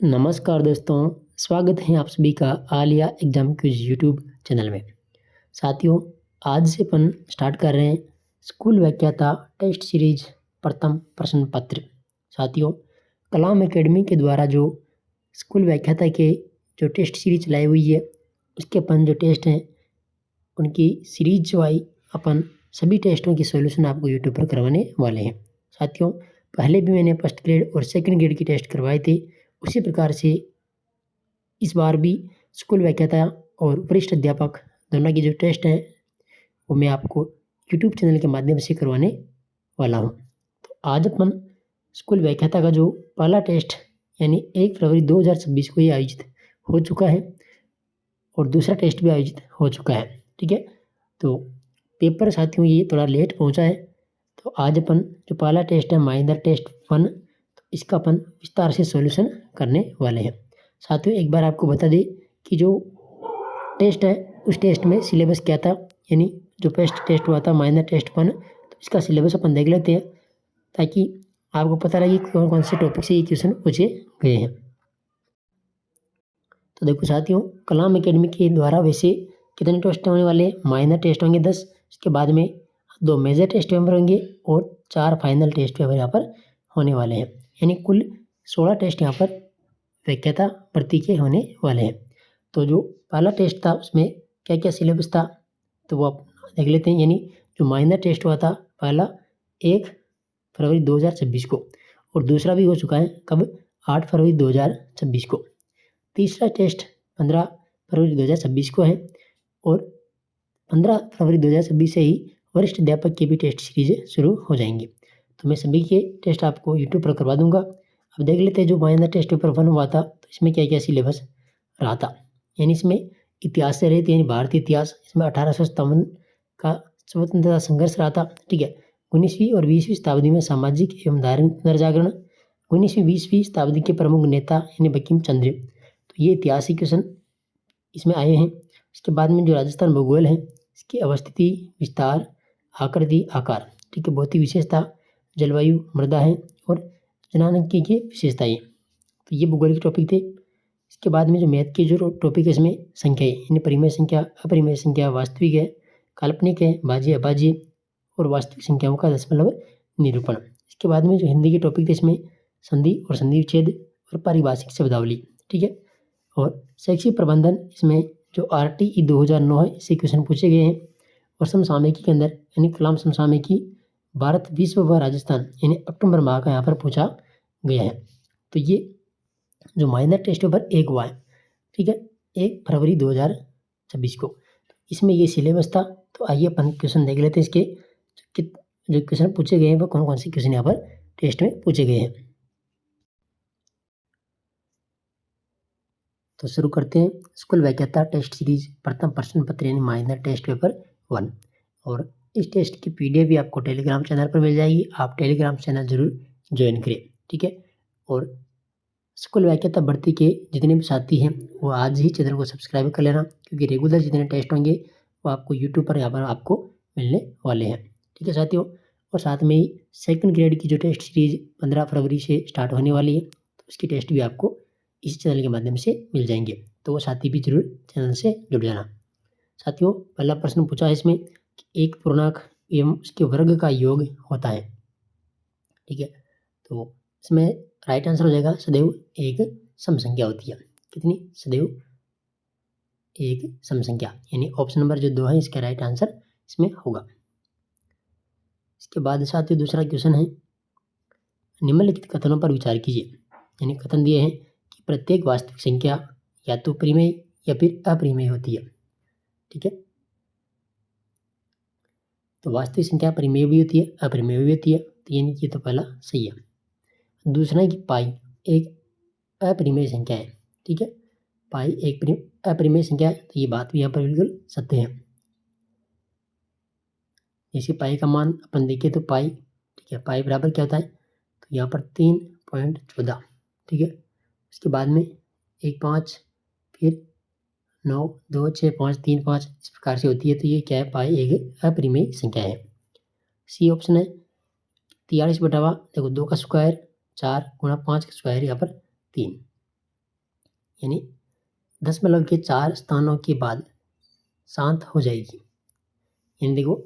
नमस्कार दोस्तों, स्वागत है आप सभी का Alia exam quiz YouTube channel में। साथियों, आज से अपन स्टार्ट कर रहे हैं स्कूल व्याख्याता टेस्ट सीरीज प्रथम प्रश्न पत्र। साथियों, कलाम एकेडमी के द्वारा जो स्कूल व्याख्याता के जो टेस्ट सीरीज चलाई हुई है, उसके अपन जो टेस्ट हैं, उनकी सीरीज वाइज अपन सभी टेस्टों की सॉल्यूशन आपको यूट्यूब पर करवाने वाले हैं। साथियों, पहले भी मैंने फर्स्ट ग्रेड और सेकंड ग्रेड की टेस्ट करवाए थे, उसी प्रकार से इस बार भी स्कूल व्याख्याता और वरिष्ठ अध्यापक दोनों की जो टेस्ट हैं, वो मैं आपको यूट्यूब चैनल के माध्यम से करवाने वाला हूँ। तो आज अपन स्कूल व्याख्याता का जो पहला टेस्ट यानी 1 फरवरी 2026 को ये आयोजित हो चुका है और दूसरा टेस्ट भी आयोजित हो चुका है। ठीक है, तो पेपर साथियों ये थोड़ा लेट पहुँचा है, तो आज अपन जो पहला टेस्ट है माइनर टेस्ट 1, तो इसका अपन विस्तार से सॉल्यूशन करने वाले हैं। साथियों, एक बार आपको बता दें कि जो टेस्ट है उस टेस्ट में सिलेबस क्या था, यानी जो फर्स्ट टेस्ट हुआ था माइनर टेस्ट 1, तो इसका सिलेबस अपन देख लेते हैं ताकि आपको पता लगे कौन कौन से टॉपिक से ये क्वेश्चन पूछे गए हैं। तो देखो साथियों, कलाम एकेडमी के द्वारा वैसे कितने टेस्ट होने वाले हैं? माइनर टेस्ट होंगे 10, उसके बाद में 2 मेजर टेस्ट पेपर होंगे और 4 फाइनल टेस्ट पेपर यहाँ पर होने वाले हैं, यानी कुल 16 टेस्ट यहाँ पर व्याख्याता भर्ती के होने वाले हैं। तो जो पहला टेस्ट था उसमें क्या क्या सिलेबस था, तो वो आप देख लेते हैं। यानी जो माइनर टेस्ट हुआ था पहला 1 फरवरी 2026 को, और दूसरा भी हो चुका है कब, 8 फरवरी 2026 को। तीसरा टेस्ट 15 फरवरी 2026 को है और 15 फरवरी 2026 से ही वरिष्ठ अध्यापक के भी टेस्ट सीरीज शुरू हो जाएंगे। तो मैं सभी के टेस्ट आपको यूट्यूब पर करवा दूंगा। अब देख लेते हैं जो माइनर टेस्ट पेपर 1 हुआ था, तो इसमें क्या क्या सिलेबस रहा था। यानी इसमें इतिहास से रहे थे, यानी भारतीय इतिहास। इसमें 1857 का स्वतंत्रता संघर्ष रहा था। ठीक है, 19वीं और 20वीं शताब्दी में सामाजिक एवं धार्मिक पुनर्जागरण, 19वीं 20वीं शताब्दी के प्रमुख नेता यानी बंकिम चंद्र, तो ये ऐतिहासिक क्वेश्चन इसमें आए हैं। इसके बाद में जो राजस्थान भूगोल है, इसकी अवस्थिति, विस्तार, आकृति, आकार, ठीक है, बहुत ही विशेषता, जलवायु, मृदा है और जनांकी की विशेषताएं, तो ये भूगोल के टॉपिक थे। इसके बाद में जो मैथ के जो टॉपिक है, इसमें संख्या है, यानी परिमेय संख्या, अपरिमेय संख्या, वास्तविक है, काल्पनिक है, भाज्य, अभाज्य और वास्तविक संख्याओं का दशमलव निरूपण। इसके बाद में जो हिंदी के टॉपिक थे, इसमें संधि और संधि विच्छेद और पारिभाषिक शब्दावली। ठीक है, और शैक्षिक प्रबंधन, इसमें जो RTE 2009 है, इससे क्वेश्चन पूछे गए हैं। और समसामयिकी के अंदर यानी कलाम समसामयिकी, भारत, विश्व व राजस्थान, यानी अक्टूबर माह का यहाँ पर पूछा गया है। तो ये जो माइनर टेस्ट पेपर 1 हुआ है, ठीक है, 1 फरवरी 2026 को, इसमें ये सिलेबस था। तो आइए अपन क्वेश्चन देख लेते हैं इसके जो क्वेश्चन पूछे गए हैं वो कौन कौन से क्वेश्चन यहाँ पर टेस्ट में पूछे गए हैं। तो शुरू करते हैं स्कूल व्याख्याता टेस्ट सीरीज प्रथम प्रश्न पत्र यानी माइनर टेस्ट पेपर 1। और इस टेस्ट की PDF भी आपको टेलीग्राम चैनल पर मिल जाएगी, आप टेलीग्राम चैनल जरूर ज्वाइन करें। ठीक है, और स्कूल व्याख्याता भर्ती के जितने भी साथी हैं वो आज ही चैनल को सब्सक्राइब कर लेना, क्योंकि रेगुलर जितने टेस्ट होंगे वो आपको यूट्यूब पर यहाँ पर आपको मिलने वाले हैं। ठीक है साथियों, और साथ में ही सेकंड ग्रेड की जो टेस्ट सीरीज 15 फरवरी से स्टार्ट होने वाली है, तो उसकी टेस्ट भी आपको इस चैनल के माध्यम से मिल जाएंगे, तो वो साथी भी जरूर चैनल से जुड़ जाना। साथियों, पहला प्रश्न पूछा है इसमें कि एक पूर्णांक एवं उसके वर्ग का योग होता है। ठीक है, तो इसमें राइट आंसर हो जाएगा सदैव एक सम संख्या होती है। कितनी? सदैव एक सम संख्या, यानी ऑप्शन नंबर जो 2 है इसका राइट आंसर इसमें होगा। इसके बाद साथियों दूसरा क्वेश्चन है, निम्नलिखित कथनों पर विचार कीजिए। यानी कथन दिए हैं कि प्रत्येक वास्तविक संख्या या तो परिमेय या फिर अपरिमेय होती है। ठीक है, तो वास्तविक संख्या परिमेय भी होती है, अपरिमेय भी होती है, तो यानी ये तो पहला सही है। दूसरा है कि पाई एक अपरिमेय संख्या है। ठीक है, पाई एक अपरिमेय संख्या है, तो ये बात भी यहाँ पर बिल्कुल सत्य है। जैसे पाई का मान अपन देखें तो पाई, ठीक है, पाई बराबर क्या होता है, तो यहाँ पर 3.14। ठीक है, उसके बाद में 1 5 फिर 9 2 6 5 3 5 इस प्रकार से होती है, तो ये क्या है, पाई एक अपरिमेय संख्या है। सी ऑप्शन है 43 बटा देखो 2 का स्क्वायर 4 गुणा 5 का स्क्वायर यहाँ पर 3। यानी 4 स्थानों के बाद शांत हो जाएगी। यानी देखो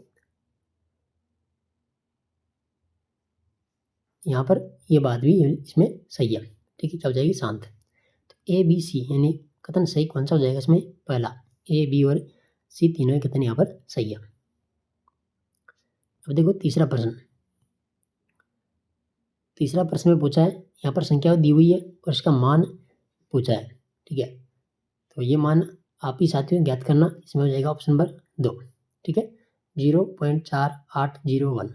यहाँ पर ये बात भी इसमें सही है। ठीक है, क्या हो जाएगी? शांत। तो ए बी सी यानी कथन सही कौन सा हो जाएगा इसमें? पहला। ए बी और सी तीनों के कथन यहाँ पर सही है। अब देखो तीसरा प्रश्न। तीसरा प्रश्न में पूछा है, यहाँ पर संख्या दी हुई है और इसका मान पूछा है। ठीक है, तो ये मान आप ही साथियों ज्ञात करना। इसमें हो जाएगा ऑप्शन नंबर 2। ठीक है, 0.4801।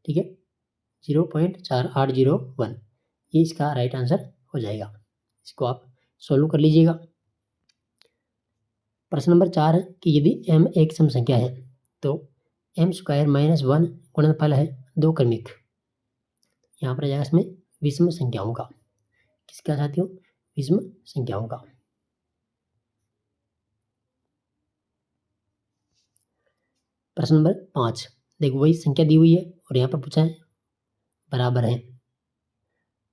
ठीक है, 0.4801 ये इसका राइट आंसर हो जाएगा। इसको आप सोल्व कर लीजिएगा। प्रश्न नंबर 4 है कि यदि m एक सम संख्या है तो m² - 1 गुणनफल है 2 क्रमिक। यहाँ पर आ जाएगा इसमें विषम संख्याओं का। किसका साथियों? विषम संख्याओं का। प्रश्न नंबर 5 देखो वही संख्या दी हुई है और यहाँ पर पूछा है बराबर है,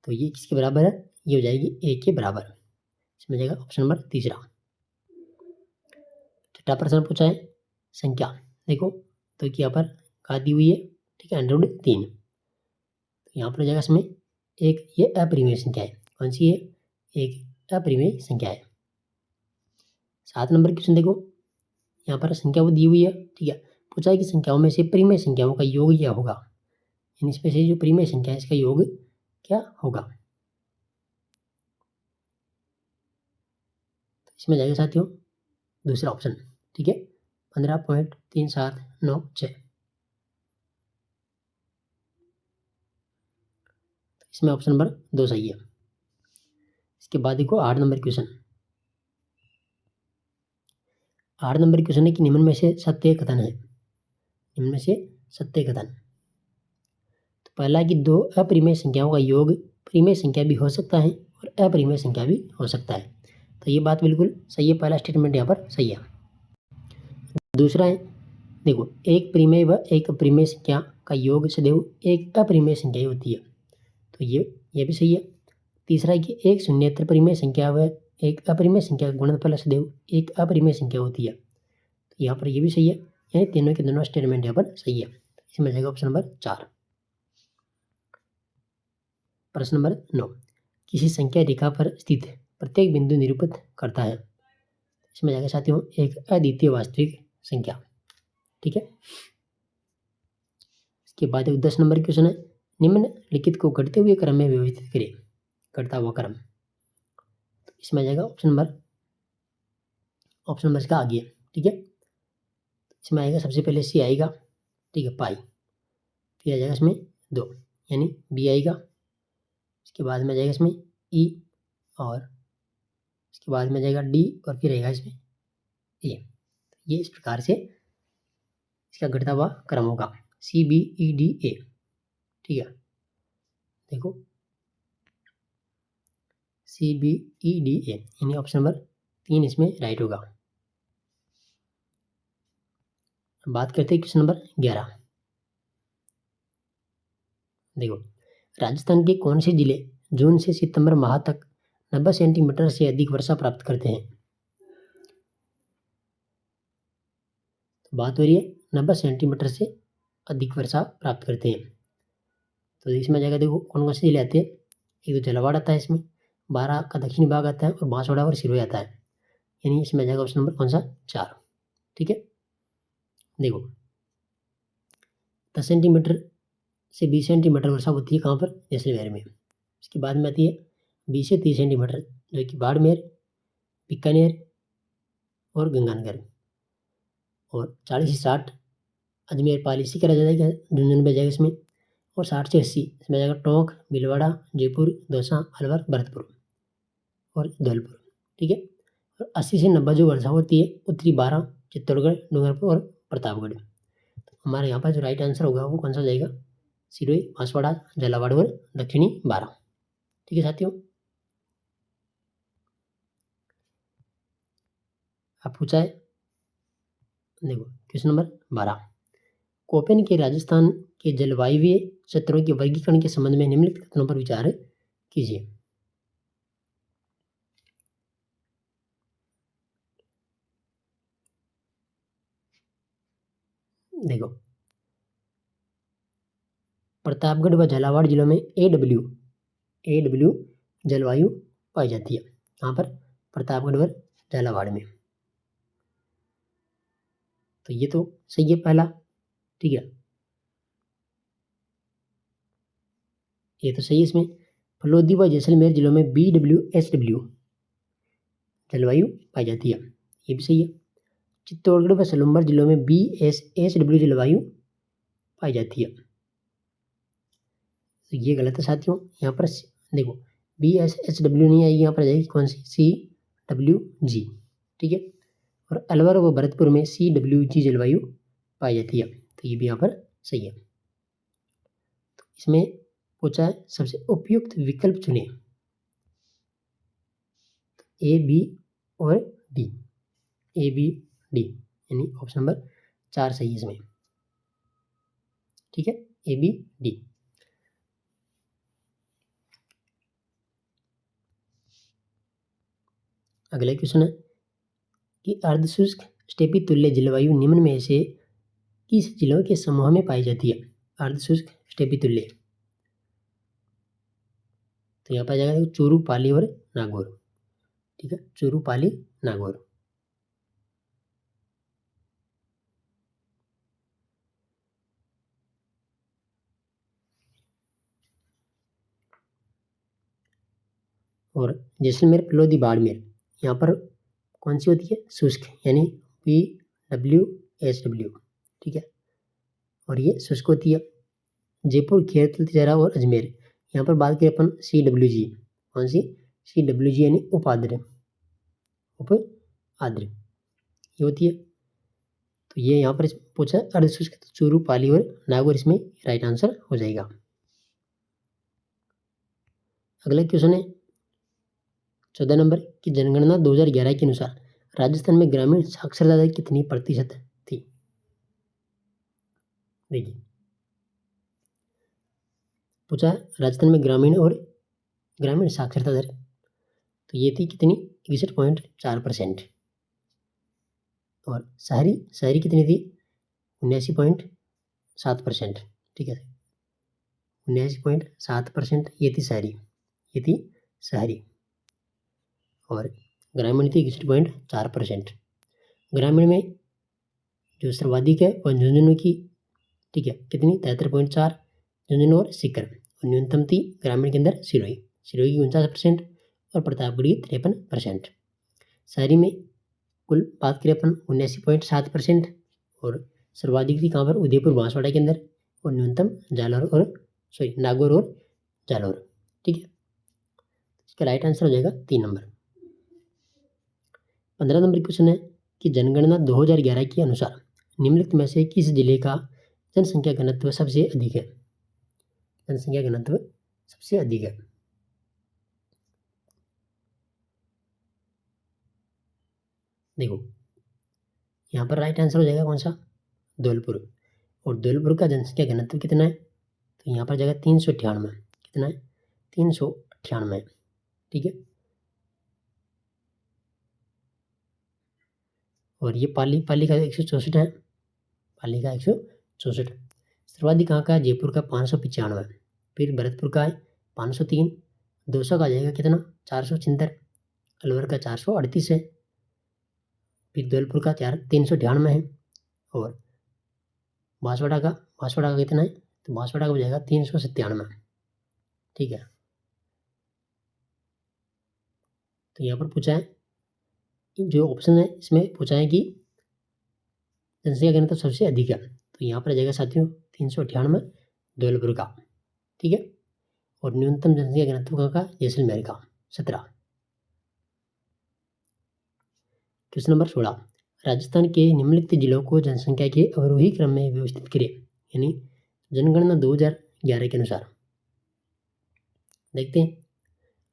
तो ये किसके बराबर है? ये हो जाएगी a के बराबर। इसमें जाएगा ऑप्शन नंबर तीसरा। छठा प्रश्न पूछा है संख्या। देखो तो यहाँ पर का दी हुई है। ठीक है, 103। तो यहाँ पर हो जाएगा इसमें एक ये अपरिमेय संख्या है। कौन सी है? एक अपरिमेय संख्या है। 7 नंबर क्वेश्चन देखो, यहाँ पर संख्या वो दी हुई है। ठीक है, पूछा है कि संख्याओं में से परिमेय संख्याओं का योग क्या होगा। यानी इसमें से जो परिमेय संख्या है इसका योग क्या होगा? तो इसमें जाएगा साथियों दूसरा ऑप्शन। ठीक है, 15.3796। इसमें ऑप्शन नंबर 2 सही है। इसके बाद देखो 8 नंबर क्वेश्चन। 8 नंबर क्वेश्चन है कि निम्न में से सत्य कथन है। निम्न में से सत्य कथन। तो पहला कि 2 अपरिमेय संख्याओं का योग परिमेय संख्या भी हो सकता है और अपरिमेय संख्या भी हो सकता है। तो ये बात बिल्कुल सही है। पहला स्टेटमेंट यहाँ पर सही है। दूसरा है देखो एक परिमेय व एक अपरिमेय संख्या का योग सदैव एक अपरिमेय संख्या ही होती है। तो ये भी सही है। तीसरा है कि एक शून्येतर परिमेय संख्या व एक अपरिमेय संख्या का गुणनफल सदैव एक अपरिमेय संख्या होती है। तो यहाँ पर ये भी सही है। यानी तीनों के दोनों स्टेटमेंट यहाँ पर सही है। इसमें जाएगा ऑप्शन नंबर 4। प्रश्न नंबर 9 किसी संख्या रेखा पर स्थित प्रत्येक बिंदु निरूपित करता है। इसमें जाएगा साथियों एक अद्वितीय वास्तविक संख्या। ठीक है, इसके बाद 10 नंबर क्वेश्चन है निम्नलिखित को घटते हुए क्रम में व्यवस्थित करें। घटता हुआ क्रम। तो इसमें आ जाएगा ऑप्शन नंबर इसका आगे। ठीक है, इसमें आएगा सबसे पहले सी आएगा। ठीक है, पाई। फिर आ जाएगा इसमें 2 यानी बी आएगा। इसके बाद में आ जाएगा इसमें ई और इसके बाद में जाएगा डी और फिर आएगा इसमें ए। ये इस प्रकार से इसका घटता हुआ क्रम होगा CBEDA। ठीक है, देखो CBEDA यानी ऑप्शन नंबर 3 इसमें राइट होगा। बात करते हैं क्वेश्चन नंबर 11। देखो राजस्थान के कौन से जिले जून से सितंबर माह तक 90 सेंटीमीटर से अधिक वर्षा प्राप्त करते हैं। तो बात हो रही है 90 सेंटीमीटर से अधिक वर्षा प्राप्त करते हैं। तो इसमें जाएगा देखो कौन कौन से जिले आते हैं। एक तो झालावाड़ आता है, इसमें 12 का दक्षिणी भाग आता है और बांसवाड़ा और सिरोही आता है। यानी इसमें जाएगा ऑप्शन नंबर कौन सा? 4। ठीक है, देखो 10 सेंटीमीटर से 20 सेंटीमीटर वर्षा होती है कहाँ पर? जैसलमेर में। इसके बाद में आती है 20 से 30 सेंटीमीटर जो कि बाड़मेर, बीकानेर और गंगानगर। और 40 से 60 अजमेर, पाली, इसी करा जाएगा झुंझुनू में जाएगा इसमें। और 60 से 80 इसमें जाएगा टोंक, भीलवाड़ा, जयपुर, दौसा, अलवर, भरतपुर और धौलपुर। ठीक है, और 80 से 90 जो वर्षा होती है उत्तरी 12, चित्तौड़गढ़, डूंगरपुर और प्रतापगढ़। तो हमारे यहाँ पर जो राइट आंसर होगा वो कौन सा जाएगा? सिरोही, बांसवाड़ा, झालावाड़ और दक्षिणी 12। ठीक है साथियों, अब पूछा है देखो क्वेश्चन नंबर 12 कोपेन के राजस्थान के जलवायु क्षेत्रों के वर्गीकरण के संबंध में निम्नलिखित कथनों पर विचार कीजिए। देखो प्रतापगढ़ व झालावाड़ जिलों में AW जलवायु पाई जाती है। कहाँ पर? प्रतापगढ़ व झालावाड़ में। तो ये तो सही है पहला, ठीक है, ये तो सही है। इसमें फलोदी व जैसलमेर जिलों में BWSW जलवायु पाई जाती है, ये भी सही है। चित्तौड़गढ़ व सलूम्बर जिलों में BSSW जलवायु पाई जाती है, तो ये गलत है साथियों। यहाँ पर देखो BSSW नहीं आएगी, यहाँ पर जाएगी कौन सी? CWG, ठीक है। और अलवर व भरतपुर में CWG जलवायु पाई जाती है, तो ये भी यहाँ पर सही है। तो इसमें पूछा है सबसे उपयुक्त विकल्प चुने, A, B और D, A, B, D, यानी ऑप्शन नंबर 4 सही है इसमें, ठीक है, A, B, D। अगला क्वेश्चन है कि अर्धशुष्क स्टेपी तुल्य जलवायु निम्न में से किस जिलों के समूह में पाई जाती है? अर्धशुष्क स्टेपी तुल्य, तो यहाँ पाया जाएगा चूरू, पाली और नागौर, ठीक है, चूरू, पाली, नागौर। और जैसलमेर, फलोदी, बाड़मेर, यहाँ पर कौन सी होती है? शुष्क, यानी BWSW, ठीक है, और ये शुष्क होती है। जयपुर, खेरथल, तिजारा और अजमेर, यहाँ पर बात करें अपन CWG, कौन सी? CWG यानी उप आर्द्र, ये होती है। तो ये यहाँ पर पूछा अर्धशुष्क, तो चूरू, पाली और नागौर इसमें राइट आंसर हो जाएगा। अगला क्वेश्चन है 14 नंबर की जनगणना 2011 के अनुसार राजस्थान में ग्रामीण साक्षरता दर कितनी प्रतिशत थी? देखिए पूछा राजस्थान में ग्रामीण साक्षरता दर, तो ये थी कितनी? 61.4%। और शहरी कितनी थी? 79.7%, ठीक है, 79.7% ये थी शहरी, और ग्रामीण थी 61.4%। ग्रामीण में जो सर्वाधिक है वह झुंझुनू की, ठीक है, कितनी? 73.4, झुंझुनू और सीकर। और न्यूनतम थी ग्रामीण के अंदर सिरोही की 49% और प्रतापगढ़ की 53%। शहरी में कुल बात करें अपन 79.7%, और सर्वाधिक थी कहाँ पर? उदयपुर, बांसवाड़ा के अंदर, और न्यूनतम नागौर और जालौर, ठीक है। इसका राइट आंसर हो जाएगा 3 नंबर। 15 नंबर क्वेश्चन है कि जनगणना 2011 के अनुसार निम्नलिखित में से किस जिले का जनसंख्या घनत्व सबसे अधिक है? जनसंख्या घनत्व सबसे अधिक है, देखो यहाँ पर राइट आंसर हो जाएगा कौन सा? धौलपुर। और धौलपुर का जनसंख्या घनत्व कितना है? तो यहाँ पर जाएगा 398, कितना है? 398, ठीक है। और ये पाली का 164 है, पाली का 164। सर्वाधिक कहाँ का है? जयपुर का 595, फिर भरतपुर का है 503, 200 का जाएगा कितना? 476, अलवर का 438 है, फिर धौलपुर का 398 है, और बांसवाड़ा का कितना है? तो बांसवाड़ा का हो जाएगा 397, ठीक है। तो यहाँ पर पूछा है जो ऑप्शन है इसमें पूछा है कि जनसंख्या घनत्व सबसे अधिक है, तो यहाँ पर आ जाएगा साथियों 398 धौलपुर का, ठीक है। और न्यूनतम जनसंख्या घनत्व कहाँ का? जैसलमेर का 17। क्वेश्चन नंबर 16, राजस्थान के निम्नलिखित जिलों को जनसंख्या के अवरोही क्रम में व्यवस्थित करें, यानी जनगणना 2011 के अनुसार। देखते हैं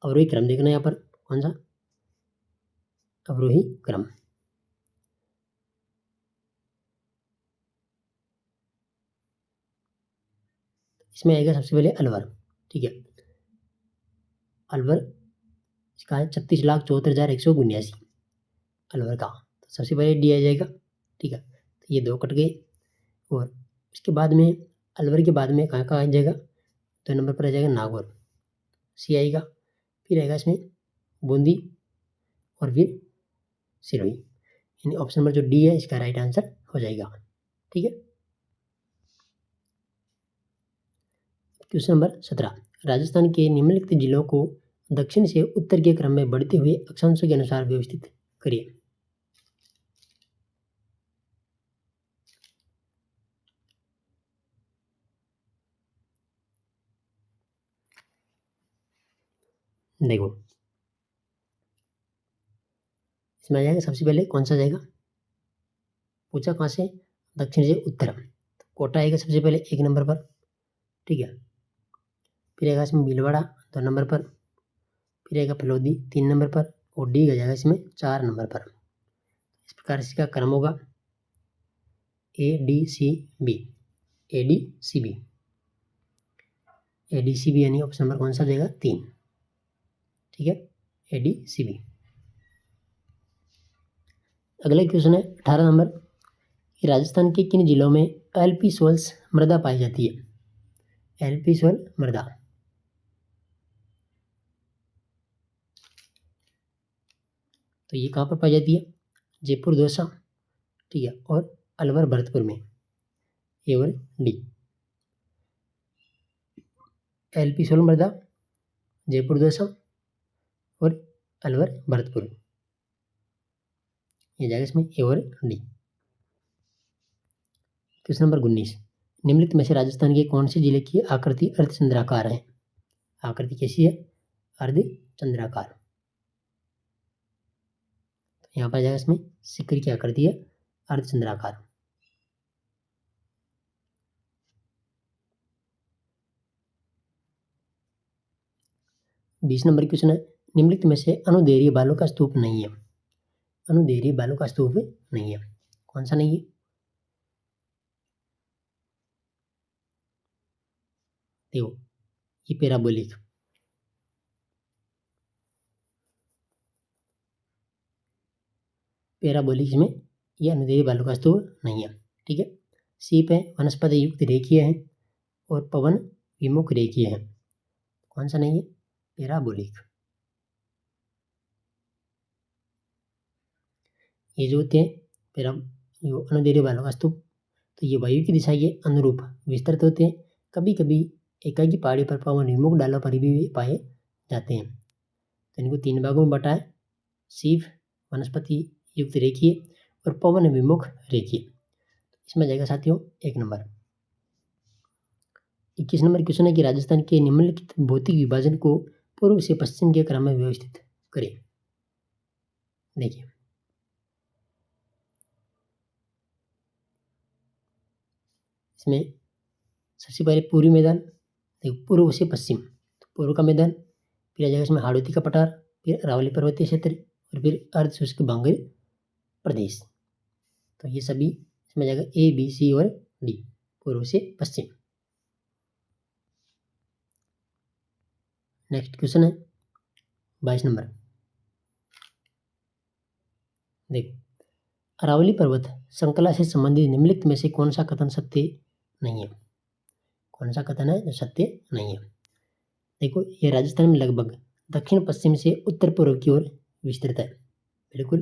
अवरोही क्रम, देखना यहाँ पर कौन सा? अवरोही क्रम, इसमें आएगा सबसे पहले अलवर, ठीक है। अलवर इसका है 36,74,179 अलवर का, तो सबसे पहले डी आ जाएगा, ठीक है। तो ये 2 कट गए, और उसके बाद में अलवर के बाद में कहाँ कहाँ आ जाएगा, 2 नंबर पर आ जाएगा नागौर, सी आएगा। फिर आएगा इसमें बूंदी और फिर सिरोही, यानी ऑप्शन नंबर जो डी है इसका राइट आंसर हो जाएगा। ठीक है। क्वेश्चन नंबर 17, राजस्थान के निम्नलिखित जिलों को दक्षिण से उत्तर के क्रम में बढ़ते हुए अक्षांशों के अनुसार व्यवस्थित करिए। देखो इसमें आ जाएगा सबसे पहले कौन सा जाएगा, पूछा कहाँ से, दक्षिण से उत्तर, तो कोटा आएगा सबसे पहले 1 नंबर पर। ठीक है। फिर आएगा इसमें भीलवाड़ा 2 नंबर पर, फिर आएगा फलोदी 3 नंबर पर, और डी आ जाएगा इसमें 4 नंबर पर। इस प्रकार इसका क्रम होगा A D C B, A D C B, A D C B, यानी ऑप्शन नंबर कौन सा जाएगा 3। ठीक है, ए डी सी बी। अगला क्वेश्चन है 18 नंबर, कि राजस्थान के किन जिलों में एलपी सोल्स मृदा पाई जाती है, एलपी सोल मृदा। तो ये कहाँ पर पाई जाती है, जयपुर दौसा, ठीक है, और अलवर भरतपुर में, ए और डी। एलपी सोल मृदा, जयपुर दौसा और अलवर भरतपुर, ये जाएगा इसमें ए और डी। क्वेश्चन नंबर 19, निम्नलिखित में से राजस्थान के कौन से जिले की आकृति अर्धचंद्राकार है, आकृति कैसी है, अर्धचंद्राकार। तो यहाँ पर जाएगा इसमें सिक्कर की आकृति है अर्धचंद्राकार। बीस नंबर क्वेश्चन है, निम्नलिखित में से अनुदैर्घ्य बालों का स्तूप नहीं है, अनुदैर्घ्य बालों का स्तूप नहीं है, कौन सा नहीं है, देखो ये पैराबोलिक, पैराबोलिक इसमें ये अनुदैर्घ्य बालों का स्तूप नहीं है। ठीक है। सीप है, वनस्पति युक्त रेखीय है और पवन विमुख रेखीय है, कौन सा नहीं है, पैराबोलिक। ये जो होते हैं अनुदैर्घ्य बालों का स्तूप, तो ये वायु की दिशा के अनुरूप विस्तृत होते हैं, कभी कभी एकाकी पहाड़ी पर पवन विमुख डालों पर भी पाए जाते हैं। तो इनको 3 भागों में बांटा है, सीप, वनस्पति युक्त रेखीय और पवन विमुख रेखीय। इसमें जाएगा साथियों 1 नंबर। 21 नंबर क्वेश्चन है कि राजस्थान के निम्नलिखित भौतिक विभाजन को पूर्व से पश्चिम के क्रम में व्यवस्थित करें। देखिए इसमें सबसे पहले पूर्वी मैदान, देखो पूर्व से पश्चिम, तो पूर्व का मैदान, फिर आ जाएगा इसमें हाड़ौती का पठार, फिर अरावली पर्वतीय क्षेत्र और फिर अर्ध शुष्क बांगल प्रदेश। तो ये सभी इसमें जाएगा ए बी सी और डी, पूर्व से पश्चिम। नेक्स्ट क्वेश्चन है 22 नंबर, देखो अरावली पर्वत श्रृंखला से संबंधित निम्नलिखित में से कौन सा कथन सत्य नहीं है, कौन सा कथन है जो सत्य नहीं है। देखो ये राजस्थान में लगभग दक्षिण पश्चिम से उत्तर पूर्व की ओर विस्तृत है, बिल्कुल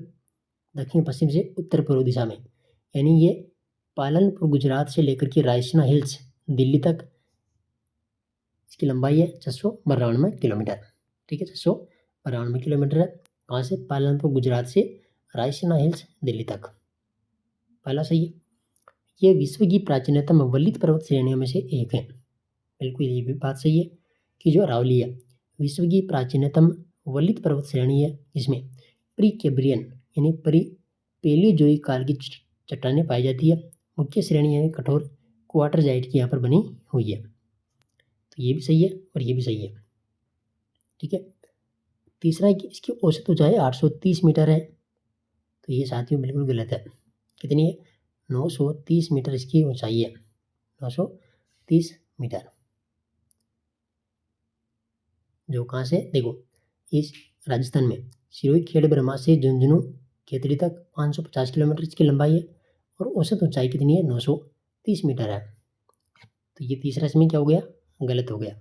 दक्षिण पश्चिम से उत्तर पूर्व दिशा में, यानी ये पालनपुर गुजरात से लेकर के रायसीना हिल्स दिल्ली तक इसकी लंबाई है 692 किलोमीटर। ठीक है, 692 किलोमीटर है, कहाँ से, पालनपुर गुजरात से रायसीना हिल्स दिल्ली तक, पहला सही है। ये विश्व की प्राचीनतम वलित पर्वत श्रेणियों में से एक है, बिल्कुल ये भी बात सही है कि जो अरावली है विश्व की प्राचीनतम वलित पर्वत श्रेणी है, जिसमें प्री कैम्ब्रियन यानी पैलियोजोइक काल की चट्टानें पाई जाती है। मुख्य श्रेणी यानी कठोर क्वार्टरजाइट की यहाँ पर बनी हुई है, तो ये भी सही है और ये भी सही है। ठीक है। तीसरा है कि इसकी औसत ऊंचाई 830 मीटर है, तो ये साथियों बिल्कुल गलत है। कितनी है, 930 मीटर इसकी ऊंचाई है, 930 मीटर। जो कहाँ से, देखो इस राजस्थान में सिरोही खेड़ ब्रह्मा से झुंझुनू खेतड़ी तक 550 किलोमीटर इसकी लंबाई है और औसत ऊंचाई कितनी है, 930 30 मीटर है। तो ये तीसरा इसमें क्या हो गया, गलत हो गया।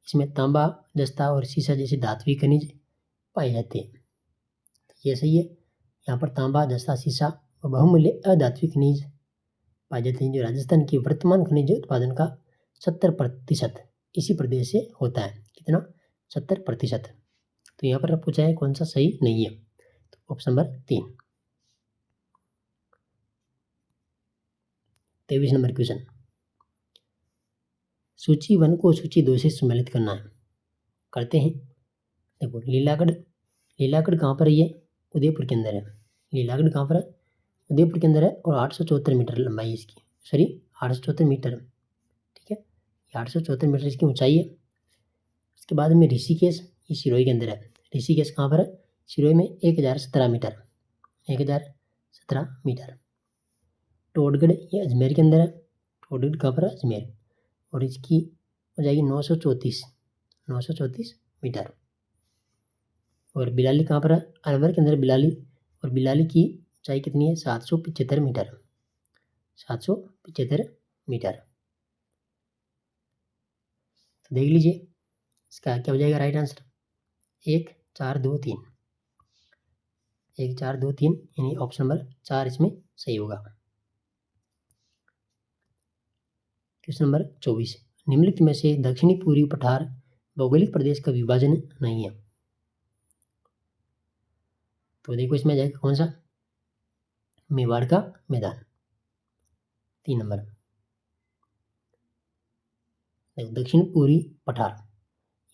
इसमें तांबा, जस्ता और सीसा जैसे धात्विक खनिज पाए जाते हैं, तो ये सही है। यहाँ पर तांबा, जस्ता, सीसा और बहुमूल्य अधात्विक खनिज पाए जाते हैं, जो राजस्थान की वर्तमान खनिज उत्पादन का 70% इसी प्रदेश से होता है। कितना? 70%। तो यहाँ पर पूछा है कौन सा सही नहीं है, तो ऑप्शन नंबर 3। 23 नंबर क्वेश्चन, सूची 1 को सूची 2 से सम्मिलित करना है, करते हैं। देखो लीलागढ़ कहाँ पर है? ये उदयपुर के अंदर है। लीलागढ़ कहाँ पर है? उदयपुर के अंदर है, और 874 मीटर लंबाई है इसकी, सॉरी 874 मीटर, ठीक है, 874 मीटर इसकी ऊंचाई है। उसके बाद में ऋषिकेश, ये सिरोही के अंदर है। ऋषिकेश कहाँ पर है? सिरोही में 1017 मीटर, 1017 मीटर। टोडगढ़, ये अजमेर के अंदर है। टोडगढ़ कहाँ पर है? अजमेर, और इसकी हो जाएगी 934 मीटर। और बिलाली कहाँ पर है? अलवर के अंदर बिलाली, और बिलाली की ऊंचाई कितनी है? 775 मीटर, 775 मीटर। तो देख लीजिए इसका क्या हो जाएगा राइट आंसर, 1 4 2 3, 1 4 2 3, यानी ऑप्शन नंबर 4 इसमें सही होगा। क्वेश्चन नंबर 24, निम्नलिखित में से दक्षिणी पूर्वी पठार भौगोलिक प्रदेश का विभाजन नहीं है। तो देखो इसमें जाएगा कौन सा? मेवाड़ का मैदान, 3 नंबर। देखो दक्षिण पूर्वी पठार,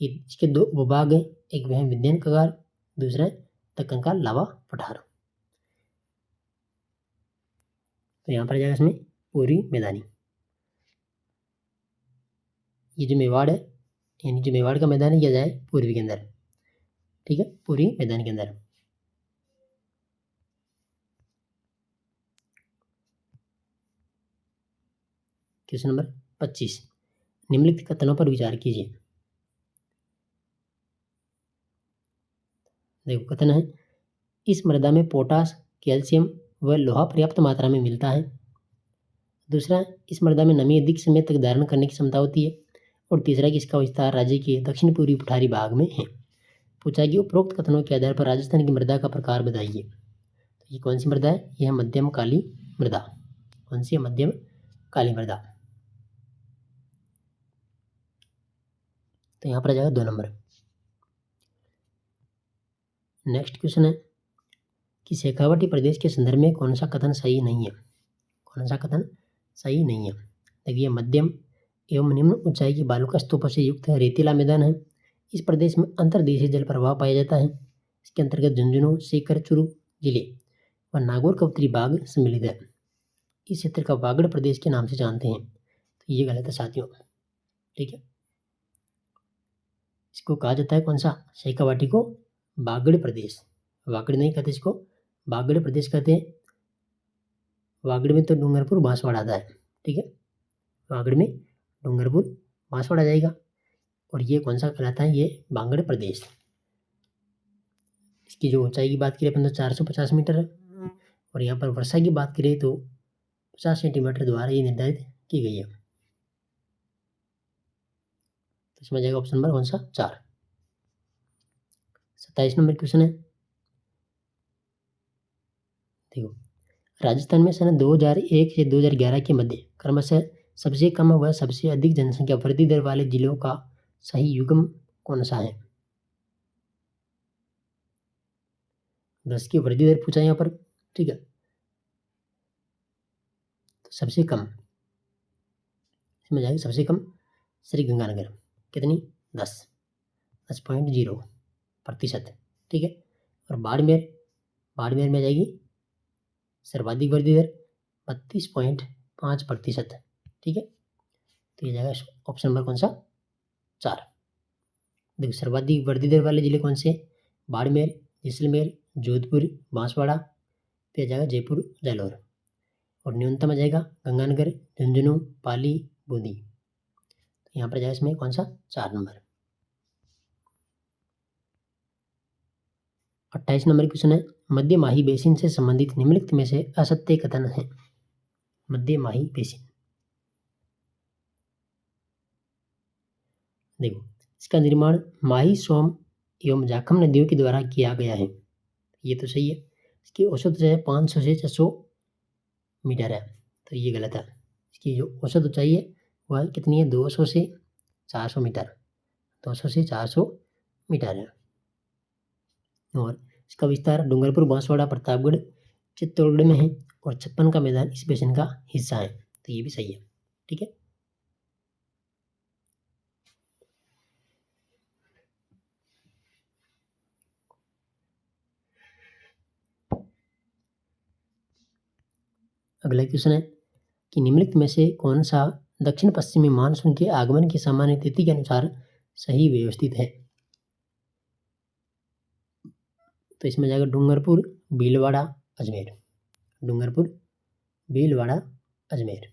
ये इसके 2 उपभाग हैं, एक वह विंध्य कगार, दूसरा है दक्कन का लावा पठार। तो यहाँ पर जाएगा इसमें पूर्वी मैदानी। ये जो मेवाड़ है, यानी जो मेवाड़ का मैदान है, यह जाए पूर्वी के अंदर, ठीक है, पूर्वी मैदान के अंदर। क्वेश्चन नंबर 25, निम्नलिखित कथनों पर विचार कीजिए। देखो कथन है, इस मृदा में पोटास, कैल्शियम व लोहा पर्याप्त मात्रा में मिलता है। दूसरा, इस मृदा में नमी अधिक समय तक धारण करने की क्षमता होती है। और तीसरा कि इसका विस्तार राज्य के दक्षिण पूर्वी पठारी भाग में है। पूछा कि उपरोक्त कथनों के आधार पर राजस्थान की मृदा का प्रकार बताइए। तो ये कौन सी मृदा है? यह मध्यम काली मृदा। कौन सी है? मध्यम काली मृदा। तो यहाँ पर आ जाएगा 2 नंबर। नेक्स्ट क्वेश्चन है कि शेखावटी प्रदेश के संदर्भ में कौन सा कथन सही नहीं है? कौन सा कथन सही नहीं है? देखिए मध्यम एवं निम्न ऊंचाई की बालू का स्तूपों से युक्त रेतीला मैदान है। इस प्रदेश में अंतर्देशीय जल प्रवाह पाया जाता है। इसके अंतर्गत झुंझुनू, सीकर, चुरू जिले व नागौर का उत्तरी भाग सम्मिलित है। इस क्षेत्र का वागड़ प्रदेश के नाम से जानते हैं। तो ये गलत है साथियों, ठीक है। इसको कहा जाता है कौन सा? शेखावाटी को वागड़ प्रदेश, वागड़ नहीं कहते इसको, वागड़ प्रदेश कहते हैं। वागड़ में तो डूंगरपुर बांसवाड़ा आता है, ठीक है, वागड़ में डूंगरपुर बांसवाड़ा जाएगा। और ये कौन सा कहलाता है? ये वागड़ प्रदेश। इसकी जो ऊंचाई की बात करें अपन तो 450 मीटर है, और यहाँ पर वर्षा की बात करें तो 50 सेंटीमीटर द्वारा ये निर्धारित की गई है। तो इसमें जाएगा ऑप्शन नंबर कौन सा? 4। 27 नंबर क्वेश्चन है, देखो राजस्थान में सन 2001 से 2011 के मध्य क्रमशः सबसे कम व सबसे अधिक जनसंख्या वृद्धि दर वाले जिलों का सही युग्म कौन सा है? 10 की वृद्धि दर पूछा यहाँ पर, ठीक है। तो सबसे कम इसमें जाएगी, सबसे कम श्री गंगानगर, कितनी? 10.0%, ठीक है। और बाड़मेर में जाएगी सर्वाधिक वृद्धि दर 32.5%, ठीक है। तो ये जाएगा ऑप्शन नंबर कौन सा? 4। देखो सर्वाधिक वृद्धि दर वाले जिले कौन से? बाड़मेर, जैसलमेर, जोधपुर, बांसवाड़ा, फिर जाएगा जयपुर, जालौर। और न्यूनतम आ जाएगा गंगानगर, झुंझुनू, पाली, बूंदी। तो यहाँ पर जाएगा इसमें कौन सा? 4 नंबर। 28 नंबर क्वेश्चन है, मध्य माही बेसिन से संबंधित निम्नलिखित में से असत्य कथन है। मध्य माही बेसिन, देखो, इसका निर्माण माही, सोम एवं जाखम नदियों के द्वारा किया गया है। ये तो सही है। इसकी औसत ऊंचाई 500 से 600 मीटर है, तो ये गलत है। इसकी जो औसत ऊंचाई है वह कितनी है, 200 से 400 मीटर, 200 से 400 मीटर है। और इसका विस्तार डूंगरपुर, बांसवाड़ा, प्रतापगढ़, चित्तौड़गढ़ में है और छप्पन का मैदान इस बेसिन का हिस्सा है, तो ये भी सही है। ठीक है। अगला क्वेश्चन है कि निम्नलिखित में से कौन सा दक्षिण पश्चिमी मानसून के आगमन की सामान्य तिथि के अनुसार सही व्यवस्थित है। तो इसमें जाएगा डूंगरपुर, भीलवाड़ा, अजमेर। डूंगरपुर, भीलवाड़ा, अजमेर।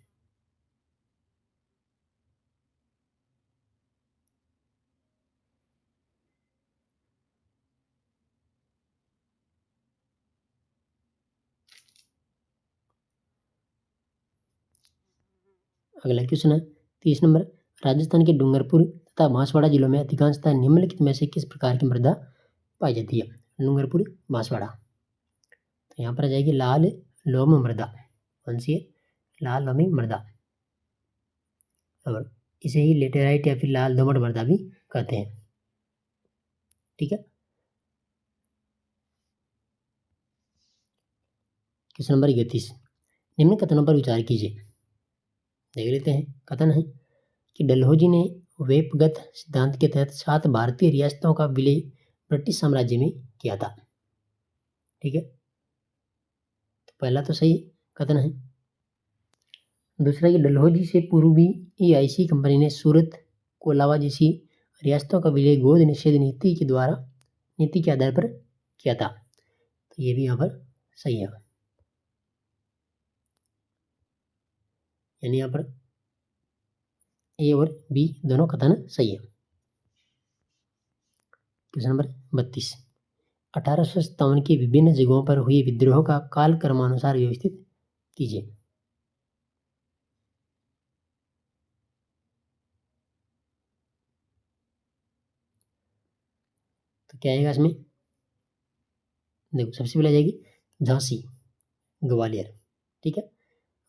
अगला क्वेश्चन है 30 नंबर, राजस्थान के डूंगरपुर तथा बांसवाड़ा जिलों में अधिकांशतः निम्नलिखित में से किस प्रकार की मृदा पाई जाती है। डूंगरपुर, बांसवाड़ा, तो यहाँ पर आ जाएगी लाल लोम मृदा। कौन सी है, लाल लोमी मृदा, और इसे ही लेटेराइट या फिर लाल दोमट मृदा भी कहते हैं। ठीक है। क्वेश्चन नंबर 31, निम्न कथनों पर विचार कीजिए। देख लेते हैं। कथन है कि डलहौजी ने वेपगत सिद्धांत के तहत 7 भारतीय रियासतों का विलय ब्रिटिश साम्राज्य में किया था। ठीक है, तो पहला तो सही कथन है। दूसरा, कि डलहौजी से पूर्व भी EIC कंपनी ने सूरत, कोलावा जैसी रियासतों का विलय गोद निषेध नीति के आधार पर किया था, तो ये भी यहाँ पर सही है। यानी यहाँ पर A और B दोनों कथन सही है। क्वेश्चन नंबर 32, 1857 के विभिन्न जगहों पर हुए विद्रोह का काल क्रमानुसार व्यवस्थित कीजिए। तो क्या आएगा इसमें, देखो सबसे पहले आ जाएगी झांसी, ग्वालियर। ठीक है,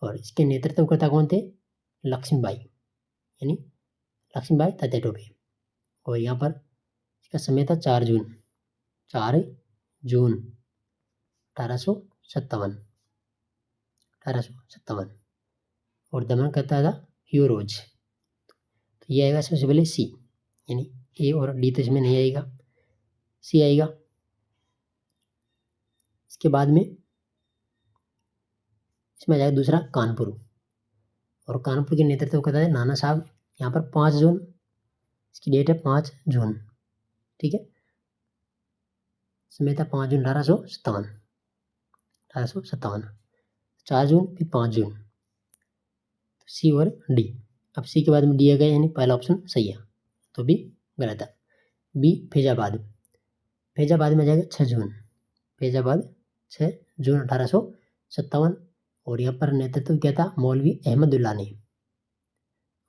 और इसके नेतृत्वकर्ता कौन थे, लक्ष्मीबाई, यानी लक्ष्मीबाई तात्या टोपे। और यहाँ पर इसका समय था 4 जून, 4 जून 1857, 1857। और दमन करता था ह्यूरोज। तो ये आएगा सबसे पहले सी, यानी A और D तो इसमें नहीं आएगा, सी आएगा। इसके बाद में इसमें आ जाएगा दूसरा कानपुर, और कानपुर के नेतृत्व करता है नाना साहब। यहाँ पर 5 जून, इसकी डेट है 5 जून। ठीक है, समय था 5 जून 1857, 4 जून फिर 5 जून, तो सी और डी। अब सी के बाद में डी आ गया, यानी पहला ऑप्शन सही है, तो बी गलत है। बी फैजाबाद, फैजाबाद में आ जाएगा 6 जून, फैजाबाद 6 जून 1857। और यहाँ पर नेतृत्व किया था मौलवी अहमदुल्ला ने।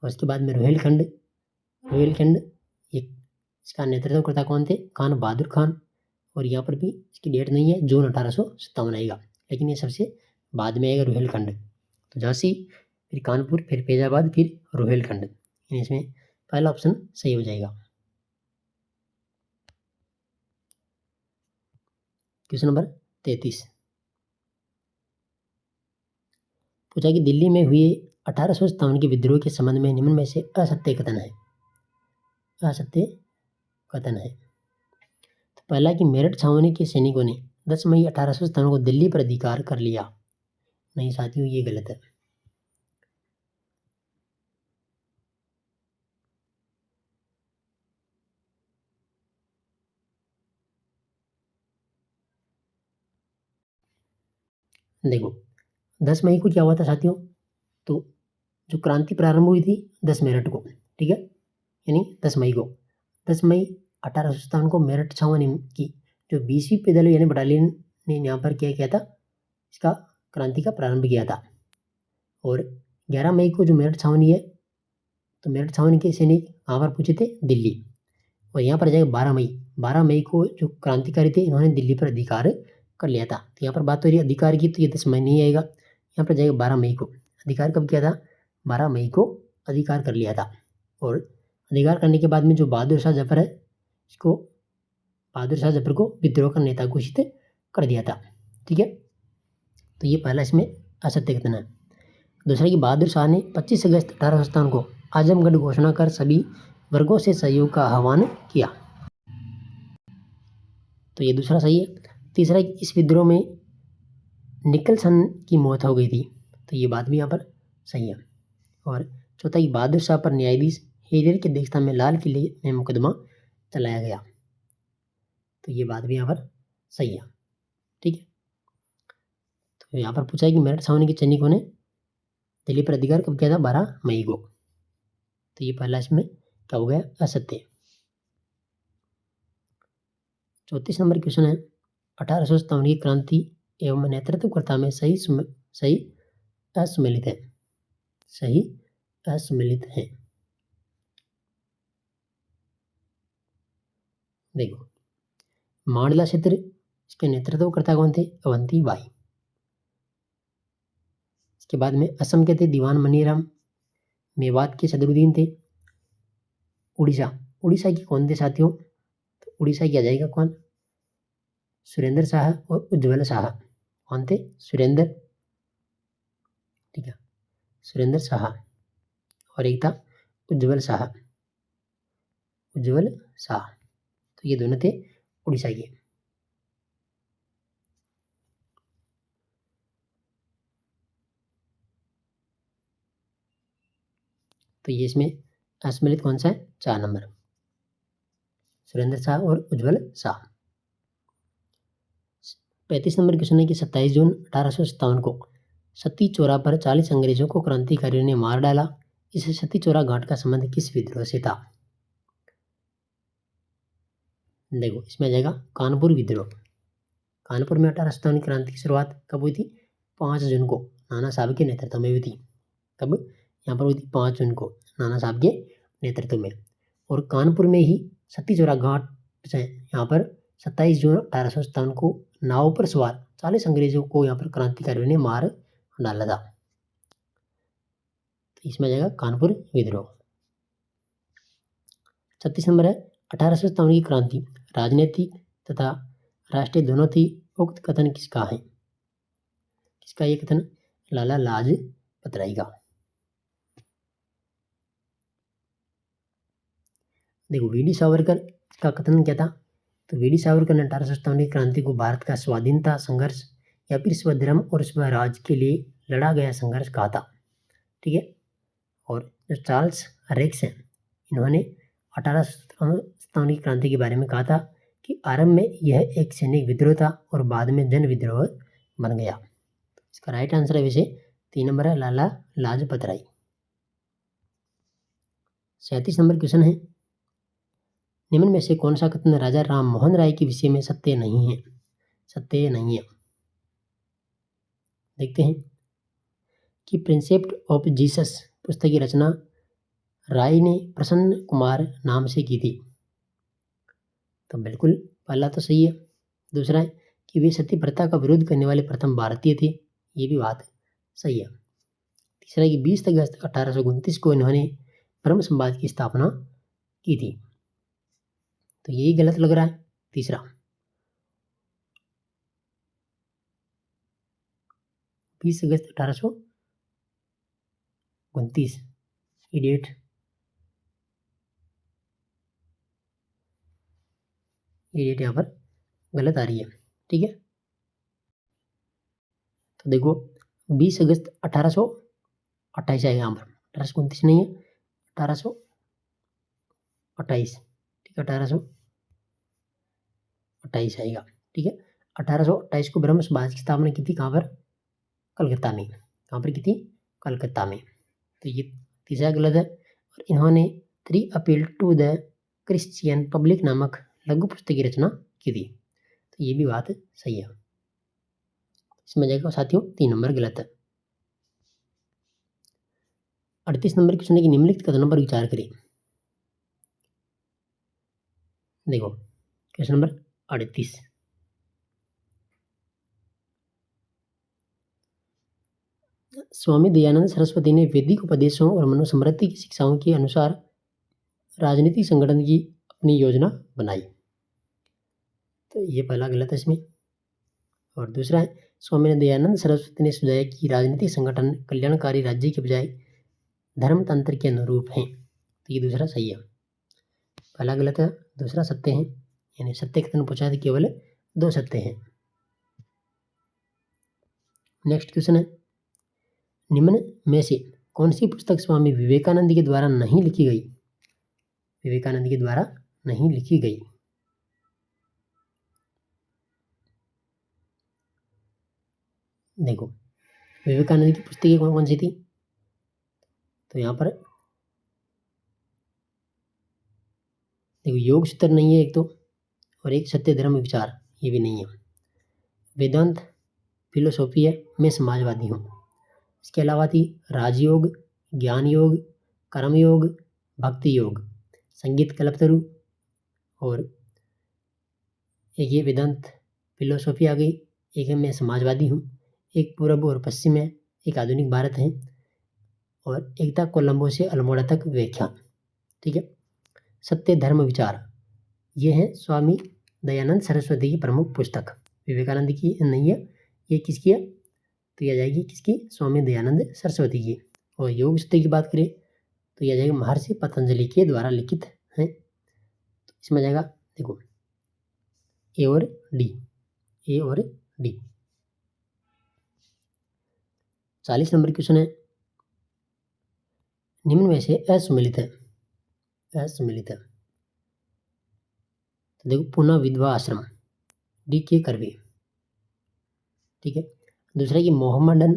और उसके बाद में रोहिलखंड, ये इसका नेतृत्व करता कौन थे, खान बहादुर खान। और यहाँ पर भी इसकी डेट नहीं है, जून 1857 आएगा, लेकिन ये सबसे बाद में आएगा रोहिलखंड। तो झांसी, फिर कानपुर, फिर फैजाबाद, फिर रोहिलखंड, यानी इसमें पहला ऑप्शन सही हो जाएगा। क्वेश्चन नंबर 33, पूछा कि दिल्ली में हुए 1857 के विद्रोह के संबंध में निम्न में से असत्य कथन है। असत्य कथन है, तो पहला कि मेरठ छावनी के सैनिकों ने 10 मई 1857 को दिल्ली पर अधिकार कर लिया। नहीं साथियों, ये गलत है। देखो 10 मई को क्या हुआ था साथियों, तो जो क्रांति प्रारंभ हुई थी 10 मेरठ को। ठीक है, यानी 10 मई को, 10 मई 1857 को मेरठ छावनी की जो 20वीं पैदल यानी बटालियन ने यहाँ पर क्या किया था, इसका क्रांति का प्रारंभ किया था। और 11 मई को जो मेरठ छावनी है तो मेरठ छावनी के सैनिक कहाँ पर पहुँचे थे? दिल्ली। और यहाँ पर जाएगा 12 मई को जो क्रांतिकारी थे इन्होंने दिल्ली पर अधिकार कर लिया था। तो यहाँ पर बात हो रही है अधिकार की, तो ये 10 मई नहीं आएगा, यहाँ पर जाएगा 12 मई को। अधिकार कब किया था? 12 मई को अधिकार कर लिया था। और अधिकार करने के बाद में जो बहादुर शाह जफर है, इसको बहादुर शाह जफर को विद्रोह का नेता घोषित कर दिया था। ठीक है, तो ये पहला इसमें असत्य कथन है। दूसरा कि बहादुर शाह ने 25 अगस्त 1857 को आजमगढ़ घोषणा कर सभी वर्गों से सहयोग का आह्वान किया। तो ये दूसरा सही है। तीसरा कि इस विद्रोह में निकलसन की मौत हो गई थी। तो ये बात भी यहाँ पर सही है। और चौथा कि बहादुर शाह पर न्यायाधीश हेरियर की अध्यक्षता में लाल किले में मुकदमा चलाया गया। तो ये बात भी यहाँ पर सही है। ठीक है, तो यहाँ पर पूछा है कि मेरठ छावनी के सैनिकों ने दिल्ली पर अधिकार कब किया था? 12 मई को। तो ये पहला इसमें क्या हो गया? असत्य। 34 नंबर क्वेश्चन है 1857 की क्रांति एवं नेतृत्वकर्ता में सही असम्मिलित है। सही असम्मिलित है। देखो, मांडला क्षेत्र, इसके नेतृत्वकर्ता कौन थे? अवंती बाई। इसके बाद में असम के थे दीवान मनीराम, मेवात के सदरुद्दीन थे। उड़ीसा के कौन थे साथियों? तो उड़ीसा की आ जाएगा कौन? सुरेंद्र शाह और उज्ज्वल शाह। कौन थे? सुरेंद्र, ठीक है, सुरेंद्र शाह। और एक था उज्ज्वल शाह। तो ये दोनों थे उड़ीसा के। तो ये इसमें असम्मिलित कौन सा है? 4 नंबर, सुरेंद्र शाह और उज्ज्वल शाह। 35 नंबर क्वेश्चन है कि 27 जून 1857 को सती चौरा पर 40 अंग्रेजों को क्रांतिकारियों ने मार डाला। इस सती चौरा घाट का संबंध किस विद्रोह से था? देखो, इसमें आ जाएगा कानपुर विद्रोह। कानपुर में 1857 क्रांति की शुरुआत कब हुई थी? 5 जून को नाना साहब के नेतृत्व में हुई थी। कब? यहाँ पर हुई थी 5 जून को नाना साहब के नेतृत्व में। और कानपुर में ही सती चौरा घाट से यहाँ पर 27 जून 1857 को नाव पर सवार 40 अंग्रेजों को यहाँ पर क्रांतिकारियों ने मार डाला था। तो इसमें आ जाएगा कानपुर विद्रोह। 36 नंबर है 1857 की क्रांति राजनीतिक तथा राष्ट्रीय दोनों थी। उक्त कथन किसका है? किसका ये कथन? लाला लाजपत राय का। देखो, वीडी सावरकर का कथन क्या था? तो वीडी सावरकर ने 1857 की क्रांति को भारत का स्वाधीनता संघर्ष या फिर स्वधर्म और स्वराज के लिए लड़ा गया संघर्ष कहा था। ठीक है, और जो चार्ल्स रेक्स हैं, इन्होंने 1857 की क्रांति के बारे में कहा था कि आरंभ में यह एक सैनिक विद्रोह था और बाद में जन विद्रोह बन गया। इसका राइट आंसर है वैसे 3 नंबर है लाला लाजपत राय। 37 नंबर क्वेश्चन है निम्न में से कौन सा कथन राजा राम मोहन राय के विषय में सत्य नहीं है? देखते हैं कि प्रिंसेप्ट ऑफ जीसस पुस्तक की रचना राय ने प्रसन्न कुमार नाम से की थी। तो बिल्कुल पहला तो सही है। दूसरा है कि वे सती प्रथा का विरोध करने वाले प्रथम भारतीय थे। ये भी बात सही है। तीसरा है कि 20 अगस्त 1829 को इन्होंने ब्रह्म समाज की स्थापना की थी। तो यही गलत लग रहा है। तीसरा 20 अगस्त 1829 ये डेट यहाँ पर गलत आ रही है। ठीक है, तो देखो 20 अगस्त 1828 आएगा यहाँ पर, 1829 नहीं है, 1828। ठीक है, 1828 आएगा। ठीक है, 1828 को ब्रह्म समाज की स्थापना की थी। कहाँ पर? कलकत्ता में। कहाँ पर की थी? कलकत्ता में। तो ये तीसरा गलत है। और इन्होंने 3 appeal to the Christian public नामक लघु पुस्तक की रचना की थी। तो ये भी बात सही है। इसमें जाएगा साथियों 3 नंबर गलत है। 38 नंबर क्वेश्चन है कि निम्नलिखित कथनों पर विचार करें। देखो क्वेश्चन नंबर 38, स्वामी दयानंद सरस्वती ने वैदिक उपदेशों और मनुस्मृति की शिक्षाओं के अनुसार राजनीतिक संगठन की अपनी योजना बनाई। तो ये पहला गलत है इसमें। और दूसरा है, स्वामी दयानंद सरस्वती ने सुझाया कि राजनीतिक संगठन कल्याणकारी राज्य के बजाय धर्मतंत्र के अनुरूप हैं। तो ये दूसरा सही है। पहला गलत है, दूसरा सत्य है, यानी सत्य कथन पूछा है तो केवल 2 सत्य हैं। नेक्स्ट क्वेश्चन है, निम्न में से कौन सी पुस्तक स्वामी विवेकानंद के द्वारा नहीं लिखी गई? विवेकानंद के द्वारा नहीं लिखी गई। देखो विवेकानंद की पुस्तकें कौन कौन सी थी? तो यहाँ पर देखो योग सूत्र नहीं है एक तो, और एक सत्य धर्म विचार ये भी नहीं है। वेदांत फिलोसॉफी है, मैं समाजवादी हूँ। इसके अलावा थी राजयोग, ज्ञान योग, कर्मयोग, भक्ति योग, संगीत कल्पतरु, और एक ये वेदांत फिलोसॉफी आ गई, एक है मैं समाजवादी हूँ, एक पूर्व और पश्चिम है, एक आधुनिक भारत है, और एक था कोलंबो से अल्मोड़ा तक व्याख्या। ठीक है, सत्य धर्म विचार ये है स्वामी दयानंद सरस्वती की प्रमुख पुस्तक। विवेकानंद की नहीं है, ये किसकी है? तो यह जाएगी किसकी? स्वामी दयानंद सरस्वती की। और योग सूत्र की बात करें तो यह जाएगा महर्षि पतंजलि के द्वारा लिखित है। तो इसमें जाएगा देखो ए और डी, ए और डी। 40 नंबर क्वेश्चन है, निम्न में से असम्मिलित है, असम्मिलित है। तो देखो पुनः विधवा आश्रम, डी के करवे। ठीक है, दूसरा कि मोहम्मदन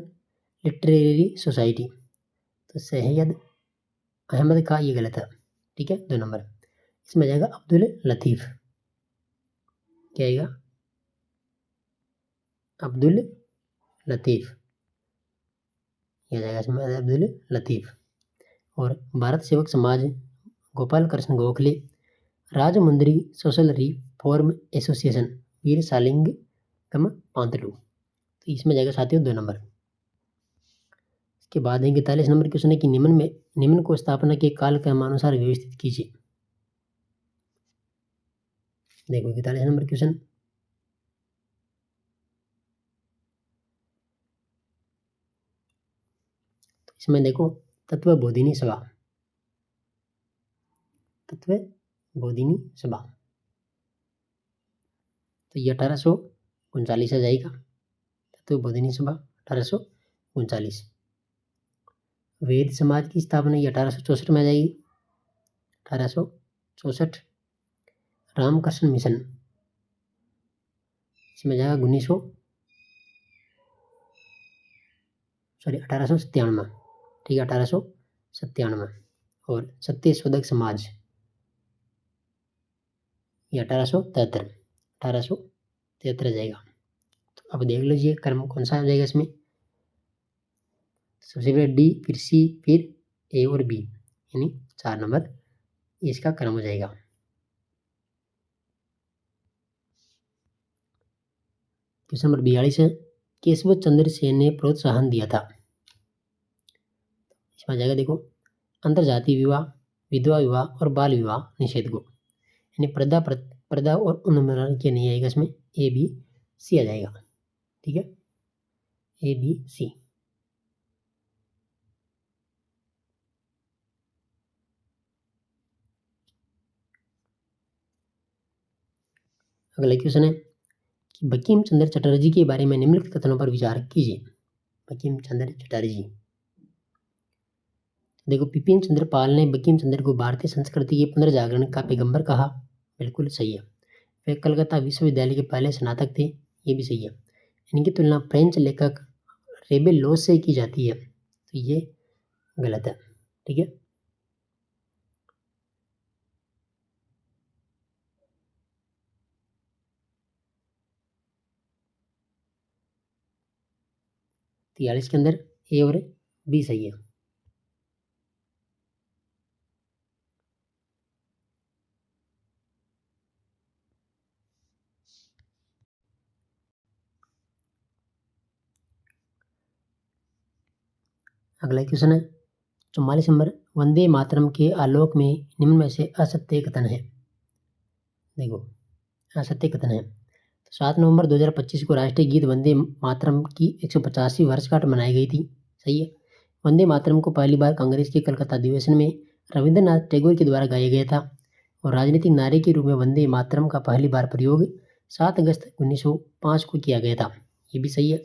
लिटरेरी सोसाइटी, तो सैयद अहमद का, ये गलत है। ठीक है, 2 नंबर। इसमें जाएगा अब्दुल लतीफ़, क्या आएगा? अब्दुल लतीफ़, यह जाएगा इसमें अब्दुल लतीफ़। और Bharat Sevak Samaj, Gopal Krishna Gokhale, Rajahmundry social reform association, Veeresalingam Pantulu. तो इसमें जाएगा साथियों 2 नंबर। इसके बाद है 41 नंबर क्वेश्चन है कि निम्न को स्थापना के काल क्रमानुसार व्यवस्थित कीजिए। देखो 41 नंबर क्वेश्चन, इसमें देखो तत्व बोधिनी सभा, तत्व बोधिनी सभा, तो ये 1839 आ जाएगा। तत्व बोधिनी सभा 1839। वेद समाज की स्थापना ये 1864 में आ जाएगी, 1864। रामकृष्ण मिशन, इसमें जाएगा 1897। ठीक है, 1897। और सत्य शोधक समाज ये 1873 आ जाएगा। तो अब देख लीजिए क्रम कौन सा आ जाएगा इसमें। सबसे पहले डी, फिर सी, फिर ए और बी, यानी 4 नंबर इसका क्रम हो जाएगा। क्वेश्चन नंबर 42 है, केशव चंद्र सेन ने प्रोत्साहन दिया था। इसमें आ जाएगा देखो अंतरजातीय विवाह, विधवा विवाह और बाल विवाह निषेध को, यानी पर्दा और उन्मूलन के नहीं आएगा इसमें, ए बी सी आ जाएगा। ठीक है, ए बी सी। अगला क्वेश्चन है कि बंकिम चंद्र चटर्जी के बारे में निम्नलिखित कथनों पर विचार कीजिए। बंकिम चंद्र चटर्जी, देखो बिपिन चंद्र पाल ने बंकिम चंद्र को भारतीय संस्कृति के पुनर्जागरण का पैगंबर कहा, बिल्कुल सही है। वे कलकत्ता विश्वविद्यालय के पहले स्नातक थे, ये भी सही है। इनकी तुलना फ्रेंच लेखक रेबे लोस से की जाती है, तो ये गलत है। ठीक है, तो 43 के अंदर ए और बी सही है। अगला क्वेश्चन है 44 नंबर, वंदे मातरम के आलोक में निम्न में से असत्य कथन है। देखो असत्य कथन है। 7 नवंबर 2025 को राष्ट्रीय गीत वंदे मातरम की 150वीं वर्षगांठ मनाई गई थी। सही है। वंदे मातरम को पहली बार कांग्रेस के कलकत्ता अधिवेशन में रविंद्रनाथ टैगोर के द्वारा गाया गया था और राजनीतिक नारे के रूप में वंदे मातरम का पहली बार प्रयोग 7 अगस्त 1905 को किया गया था। ये भी सही है।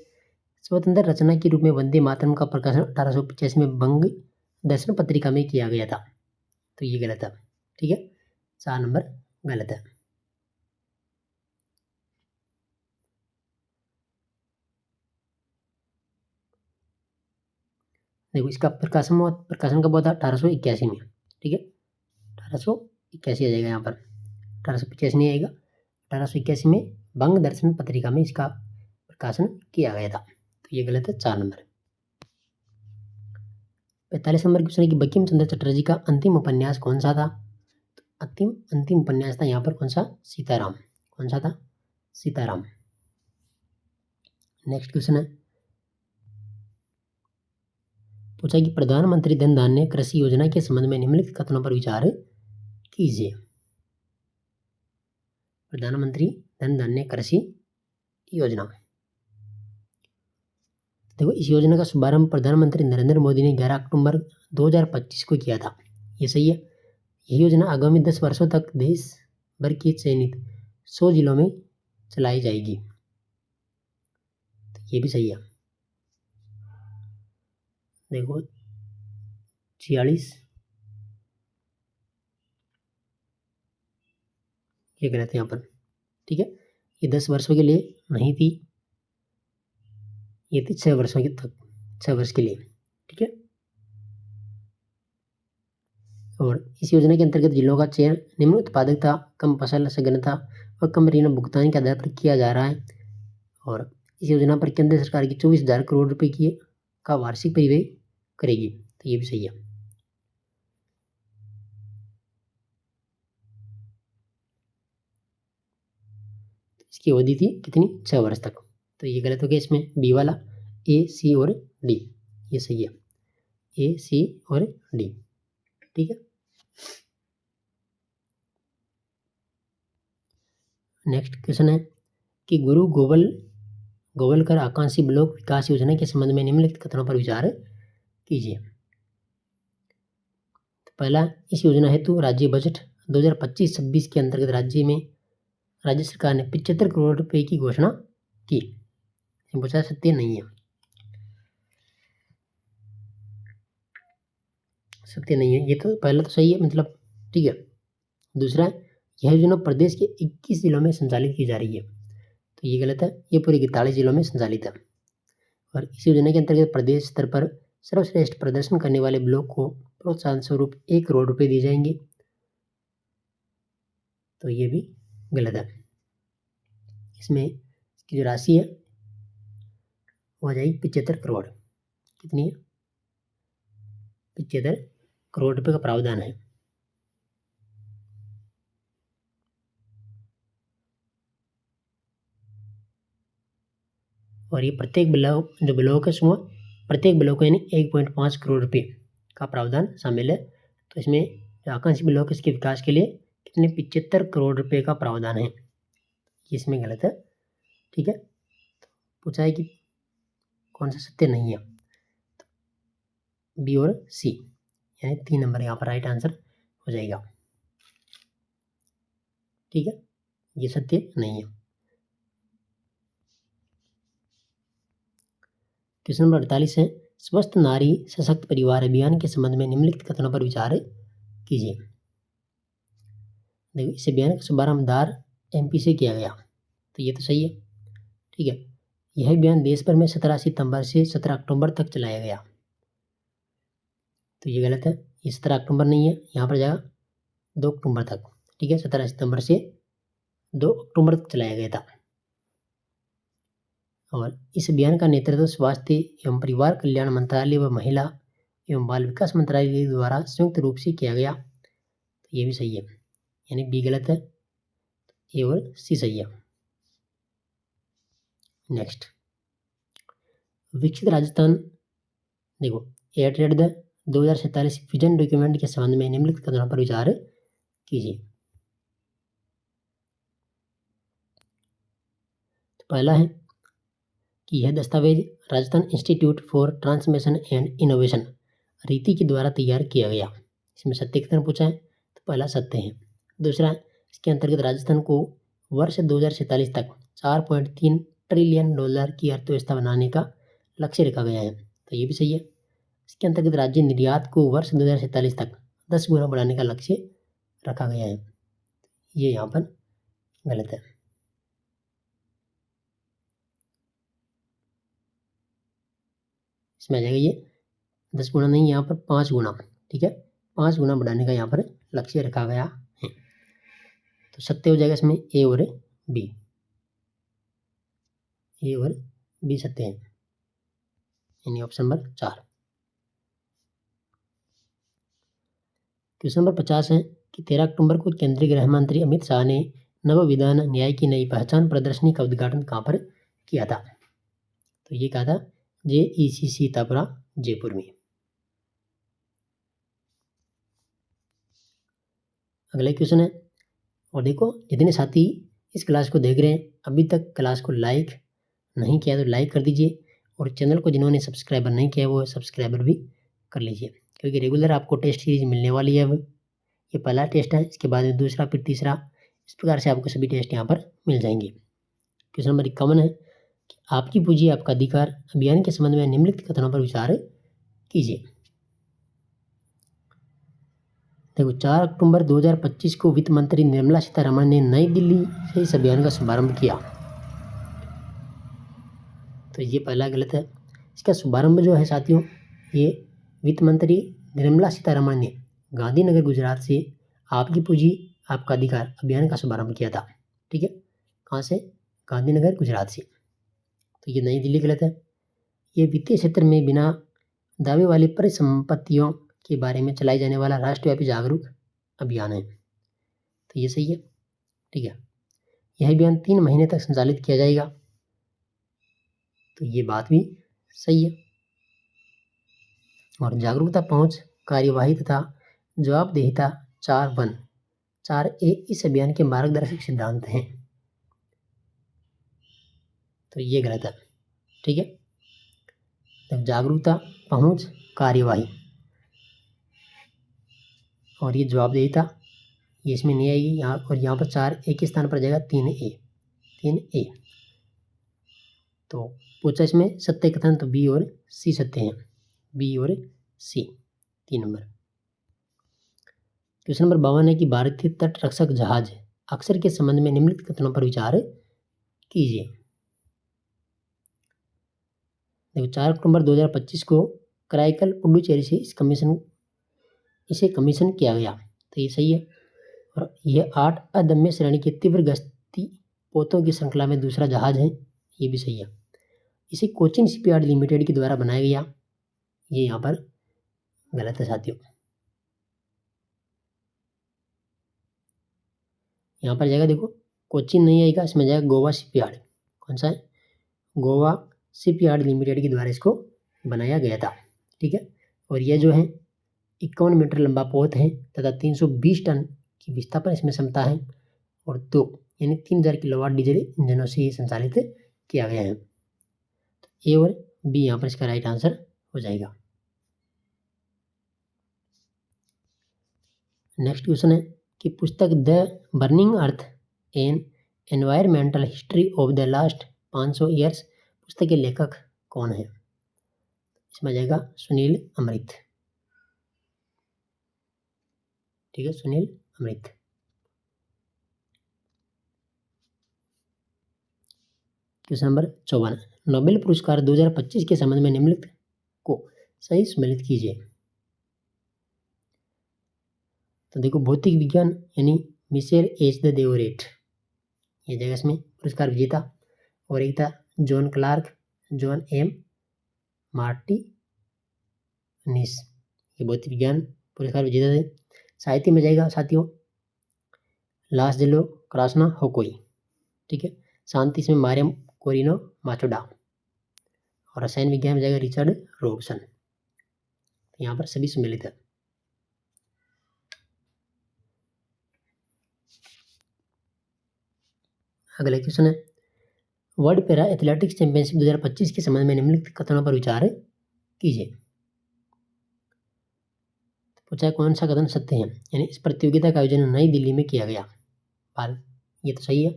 स्वतंत्र रचना के रूप में वंदे मातरम का प्रकाशन 1885 में बंग दर्शन पत्रिका में किया गया था। तो ये गलत है। ठीक है, 4 नंबर गलत है। देखो इसका प्रकाशन कब हुआ था? 1881 में। ठीक है, 1881 आ जाएगा यहाँ पर, 1885 नहीं आएगा। 1881 में बंग दर्शन पत्रिका में इसका प्रकाशन किया गया था। तो ये गलत है, 4 नंबर। 45 नंबर क्वेश्चन है कि बंकिम चंद्र चटर्जी का अंतिम उपन्यास कौन सा था? तो अंतिम उपन्यास था यहाँ पर कौन सा? सीताराम। कौन सा था? सीताराम। नेक्स्ट क्वेश्चन है, पूछा कि प्रधानमंत्री धन धान्य कृषि योजना के संबंध में निम्नलिखित कथनों पर विचार कीजिए। प्रधानमंत्री धन धान्य कृषि योजना। देखो इस योजना का शुभारंभ प्रधानमंत्री नरेंद्र मोदी ने 11 अक्टूबर 2025 को किया था। ये सही है। यह योजना आगामी 10 वर्षों तक देश भर के चयनित 100 जिलों में चलाई जाएगी। तो ये भी सही है। देखो 46, ये गलत है यहाँ पर। ठीक है, ये 10 वर्षों के लिए नहीं थी, ये थी 6 वर्षों के तक, 6 वर्ष के लिए। ठीक है, और इस योजना के अंतर्गत जिलों का चयन निम्न उत्पादकता, कम फसल सघनता और कम ऋण भुगतान के आधार पर किया जा रहा है। और इस योजना पर केंद्र सरकार की 24,000 करोड़ रुपए की का वार्षिक परिव्यय करेगी। तो ये भी सही है। इसकी अवधि थी कितनी? 6 वर्ष तक। तो ये गलत हो गया इसमें, बी वाला, ए, सी और डी। ये सही है, ए, सी और डी। ठीक है, नेक्स्ट क्वेश्चन है कि गुरु गोवलकर आकांक्षी ब्लॉक विकास योजना के संबंध में निम्नलिखित कथनों पर विचार कीजिए। तो पहला, इस योजना हेतु राज्य बजट 2025-26 के अंतर्गत राज्य सरकार ने 75 करोड़ रुपए की घोषणा की। पूछा सत्य नहीं है, सत्य नहीं है। ये तो पहला तो सही है, मतलब ठीक है। दूसरा, यह योजना प्रदेश के 21 जिलों में संचालित की जा रही है। तो ये गलत है, ये पूरे 41 जिलों में संचालित है। और इस योजना के अंतर्गत प्रदेश स्तर पर सर्वश्रेष्ठ प्रदर्शन करने वाले ब्लॉक को प्रोत्साहन स्वरूप 1 करोड़ रुपए दिए जाएंगे। तो ये भी गलत है। इसमें इसकी जो राशि है वो आ जाएगी 75 करोड़। कितनी है? 75 करोड़ रुपए का प्रावधान है। और ये प्रत्येक ब्लॉक, जो ब्लॉक है समूह, प्रत्येक ब्लॉक यानी 1.5 करोड़ रुपए का प्रावधान शामिल है। तो इसमें जो आकांक्षी ब्लॉक इसके विकास के लिए कितने? 75 करोड़ रुपए का प्रावधान है। इसमें गलत है। ठीक है, पूछा है कि कौन सा सत्य नहीं है? बी और सी, यानी 3 नंबर यहाँ पर राइट आंसर हो जाएगा। ठीक है, ये सत्य नहीं है। क्वेश्चन नंबर 48 है, स्वस्थ नारी सशक्त परिवार अभियान के संबंध में निम्नलिखित कथनों पर विचार कीजिए। देखो इस अभियान का शुभारंभ धार MP से किया गया। तो ये तो सही है। ठीक है, यह अभियान देश भर में 17 सितंबर से 17 अक्टूबर तक चलाया गया। तो ये गलत है, ये 17 अक्टूबर नहीं है, यहाँ पर जाएगा 2 अक्टूबर तक। ठीक है, 17 सितंबर से 2 अक्टूबर तक चलाया गया था। और इस अभियान का नेतृत्व स्वास्थ्य एवं परिवार कल्याण मंत्रालय व महिला एवं बाल विकास मंत्रालय द्वारा संयुक्त रूप से किया गया। तो ये भी सही है, यानी बी गलत है, ए और सी सही है। नेक्स्ट, विकसित राजस्थान। देखो at rate the 2047 vision document के संबंध में निम्नलिखित कथनों पर विचार कीजिए। तो पहला है कि यह दस्तावेज Rajasthan institute for transformation and innovation रीति के द्वारा तैयार किया गया। इसमें सत्य कथन पूछा है, तो पहला सत्य है। दूसरा, इसके अंतर्गत राजस्थान को वर्ष 2047 तक 4.3 ट्रिलियन डॉलर की अर्थव्यवस्था बनाने का लक्ष्य रखा गया है, तो ये भी सही है। इसके अंतर्गत राज्य निर्यात को वर्ष 2047 तक 10 गुना बढ़ाने का लक्ष्य रखा गया है, ये यहाँ पर गलत है। इसमें आ जाएगा ये 10 गुना नहीं, यहाँ पर 5 गुना, ठीक है, 5 गुना बढ़ाने का यहाँ पर लक्ष्य रखा गया है। तो सत्य हो जाएगा इसमें ए और बी, ए और बी सत्य है, यानी ऑप्शन नंबर 4। क्वेश्चन नंबर 50 है कि 13 अक्टूबर को केंद्रीय गृह मंत्री अमित शाह ने नव विधान न्याय की नई पहचान प्रदर्शनी का उद्घाटन कहाँ पर किया था? तो ये कहा था JEC सीतापुरा जयपुर में। अगला क्वेश्चन है, और देखो जितने साथी इस क्लास को देख रहे हैं अभी तक क्लास को लाइक नहीं किया तो लाइक कर दीजिए, और चैनल को जिन्होंने सब्सक्राइबर नहीं किया वो सब्सक्राइबर भी कर लीजिए, क्योंकि रेगुलर आपको टेस्ट सीरीज मिलने वाली है। अब ये पहला टेस्ट है, इसके बाद में दूसरा, फिर तीसरा, इस प्रकार से आपको सभी टेस्ट यहाँ पर मिल जाएंगे। क्वेश्चन नंबर 51 है कि आपकी पूंजी आपका अधिकार अभियान के संबंध में निम्नलिखित कथनों पर विचार कीजिए। देखो 4 अक्टूबर 2025 को वित्त मंत्री निर्मला सीतारमण ने नई दिल्ली से इस अभियान का शुभारंभ किया, तो ये पहला गलत है। इसका शुभारंभ जो है साथियों, ये वित्त मंत्री निर्मला सीतारमण ने गांधीनगर गुजरात से आपकी पूंजी आपका अधिकार अभियान का शुभारंभ किया था, ठीक है, कहाँ से? गांधीनगर गुजरात से, तो ये नई दिल्ली गलत है। ये वित्तीय क्षेत्र में बिना दावे वाली परिसंपत्तियों के बारे में चलाई जाने वाला राष्ट्रव्यापी जागरूक अभियान है, तो ये सही है, ठीक है। यह अभियान 3 महीने तक संचालित किया जाएगा, तो ये बात भी सही है। और जागरूकता, पहुंच, कार्यवाही तथा जवाबदेहिता 4A इस अभियान के मार्गदर्शक सिद्धांत हैं, तो ये गलत है, ठीक है। तो जागरूकता, पहुंच, कार्यवाही और ये जवाबदेहिता, ये इसमें नहीं आएगी यहाँ, और यहाँ पर 4A के स्थान पर जाएगा 3A। तो पूछा इसमें सत्य कथन, तो बी और सी सत्य हैं, बी और सी 3 नंबर। क्वेश्चन नंबर 52 है कि भारतीय तट रक्षक जहाज अक्सर के संबंध में निम्नलिखित कथनों पर विचार कीजिए। देखो 4 अक्टूबर 2025 को कराईकल पुडुचेरी से इसे कमीशन किया गया, तो ये सही है। और यह 8 अदम्य श्रेणी के तीव्र गश्ती पोतों की श्रृंखला में दूसरा जहाज है, ये भी सही है। इसे कोचिन शिपयार्ड लिमिटेड के द्वारा बनाया गया, ये यहाँ पर गलत है साथियों। यहाँ पर जाएगा, देखो कोचिन नहीं आएगा, इसमें जाएगा गोवा शिपयार्ड। कौन सा है? गोवा शिपयार्ड लिमिटेड के द्वारा इसको बनाया गया था, ठीक है। और यह जो है 51 मीटर लंबा पोत है तथा 320 टन की विस्थापन इसमें क्षमता है, और 2 यानी 3000 किलोवाट डीजल इंजनों से ये संचालित किया गया है। तो ए और बी यहाँ पर इसका राइट आंसर हो जाएगा। नेक्स्ट क्वेश्चन है कि पुस्तक the burning earth N environmental history of the last 500 years पुस्तक के लेखक कौन है? इसमें आ जाएगा सुनील अमृत, ठीक है, सुनील अमृत। क्वेश्चन नंबर 54, नोबेल पुरस्कार 2025 के संबंध में निम्नलिखित को सही सम्मिलित कीजिए। तो देखो भौतिक विज्ञान यानी मिशेल एच द देवरेट, ये जगह इसमें पुरस्कार विजेता, और एक था John Clarke, John M Martinis, ये भौतिक विज्ञान पुरस्कार विजेता थे। साहित्य में जाएगा साथियों लास जेलो क्रासना होकोई, ठीक है। शांति इसमें मारियम कोरिनो माचोडा, और रसायन विज्ञान में जाएगा रिचर्ड रॉबसन। तो यहाँ पर सभी सम्मिलित है। अगला क्वेश्चन है, वर्ल्ड पैरा एथलेटिक्स चैंपियनशिप 2025 के संबंध में निम्नलिखित कथनों पर विचार कीजिए। पूछा कौन सा कथन सत्य है, यानी इस प्रतियोगिता का आयोजन नई दिल्ली में किया गया। भारत, ये तो सही है।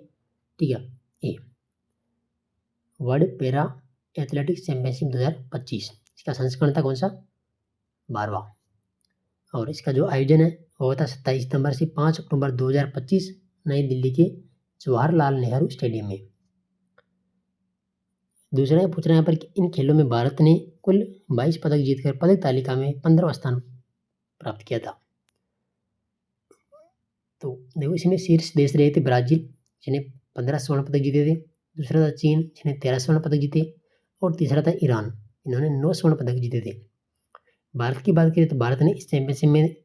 ठीक है। ए, वर्ल्ड पैरा एथलेटिक्स चैंपियनशिप 2025, इसका संस्करण था कौन सा, 12वां। और इसका जो आयोजन है वो था 27 सितंबर से 5 अक्टूबर 2025 नई दिल्ली के जवाहरलाल नेहरू स्टेडियम में। दूसरा पूछ रहे हैं यहाँ पर कि इन खेलों में भारत ने कुल 22 पदक जीतकर पदक तालिका में 15वां स्थान प्राप्त किया था। तो देखो इसमें शीर्ष देश रहे थे ब्राजील, जिन्हें 15 स्वर्ण पदक जीते थे। दूसरा था चीन, जिन्हें 13 स्वर्ण पदक जीते। और तीसरा था ईरान, इन्होंने 9 स्वर्ण पदक जीते थे। भारत की बात करें तो भारत ने इस चैंपियनशिप में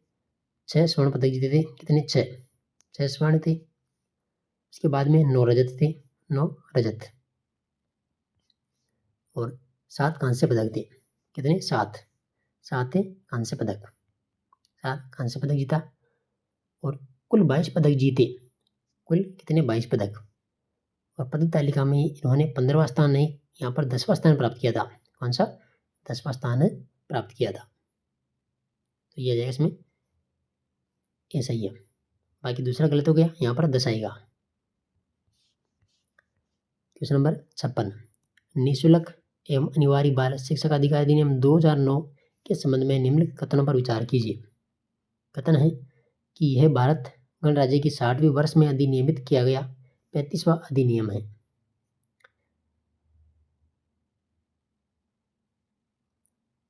6 स्वर्ण पदक जीते थे। कितने, 6 स्वर्ण थे। इसके बाद में 9 रजत थे, 9 रजत और 7 कांस्य पदक थे। कितने, 7 थे कांस्य पदक, 7 कांस्य पदक जीता। और कुल 22 पदक जीते, कुल कितने, 22 पदक। और पदक तालिका में इन्होंने 15वां स्थान नहीं, यहाँ पर 10वां स्थान प्राप्त किया था। कौन सा, 10वां स्थान प्राप्त किया था। तो ये आ जाएगा इसमें, ये सही है। बाकी दूसरा गलत हो गया, यहाँ पर 10 आएगा। क्वेश्चन नंबर 56, निःशुल्क एवं अनिवार्य बाल शिक्षक अधिकार अधिनियम 2009 के संबंध में निम्नलिखित कथनों पर विचार कीजिए। कथन है कि यह भारत गणराज्य की 60वीं वर्ष में अधिनियमित किया गया 35वां अधिनियम है।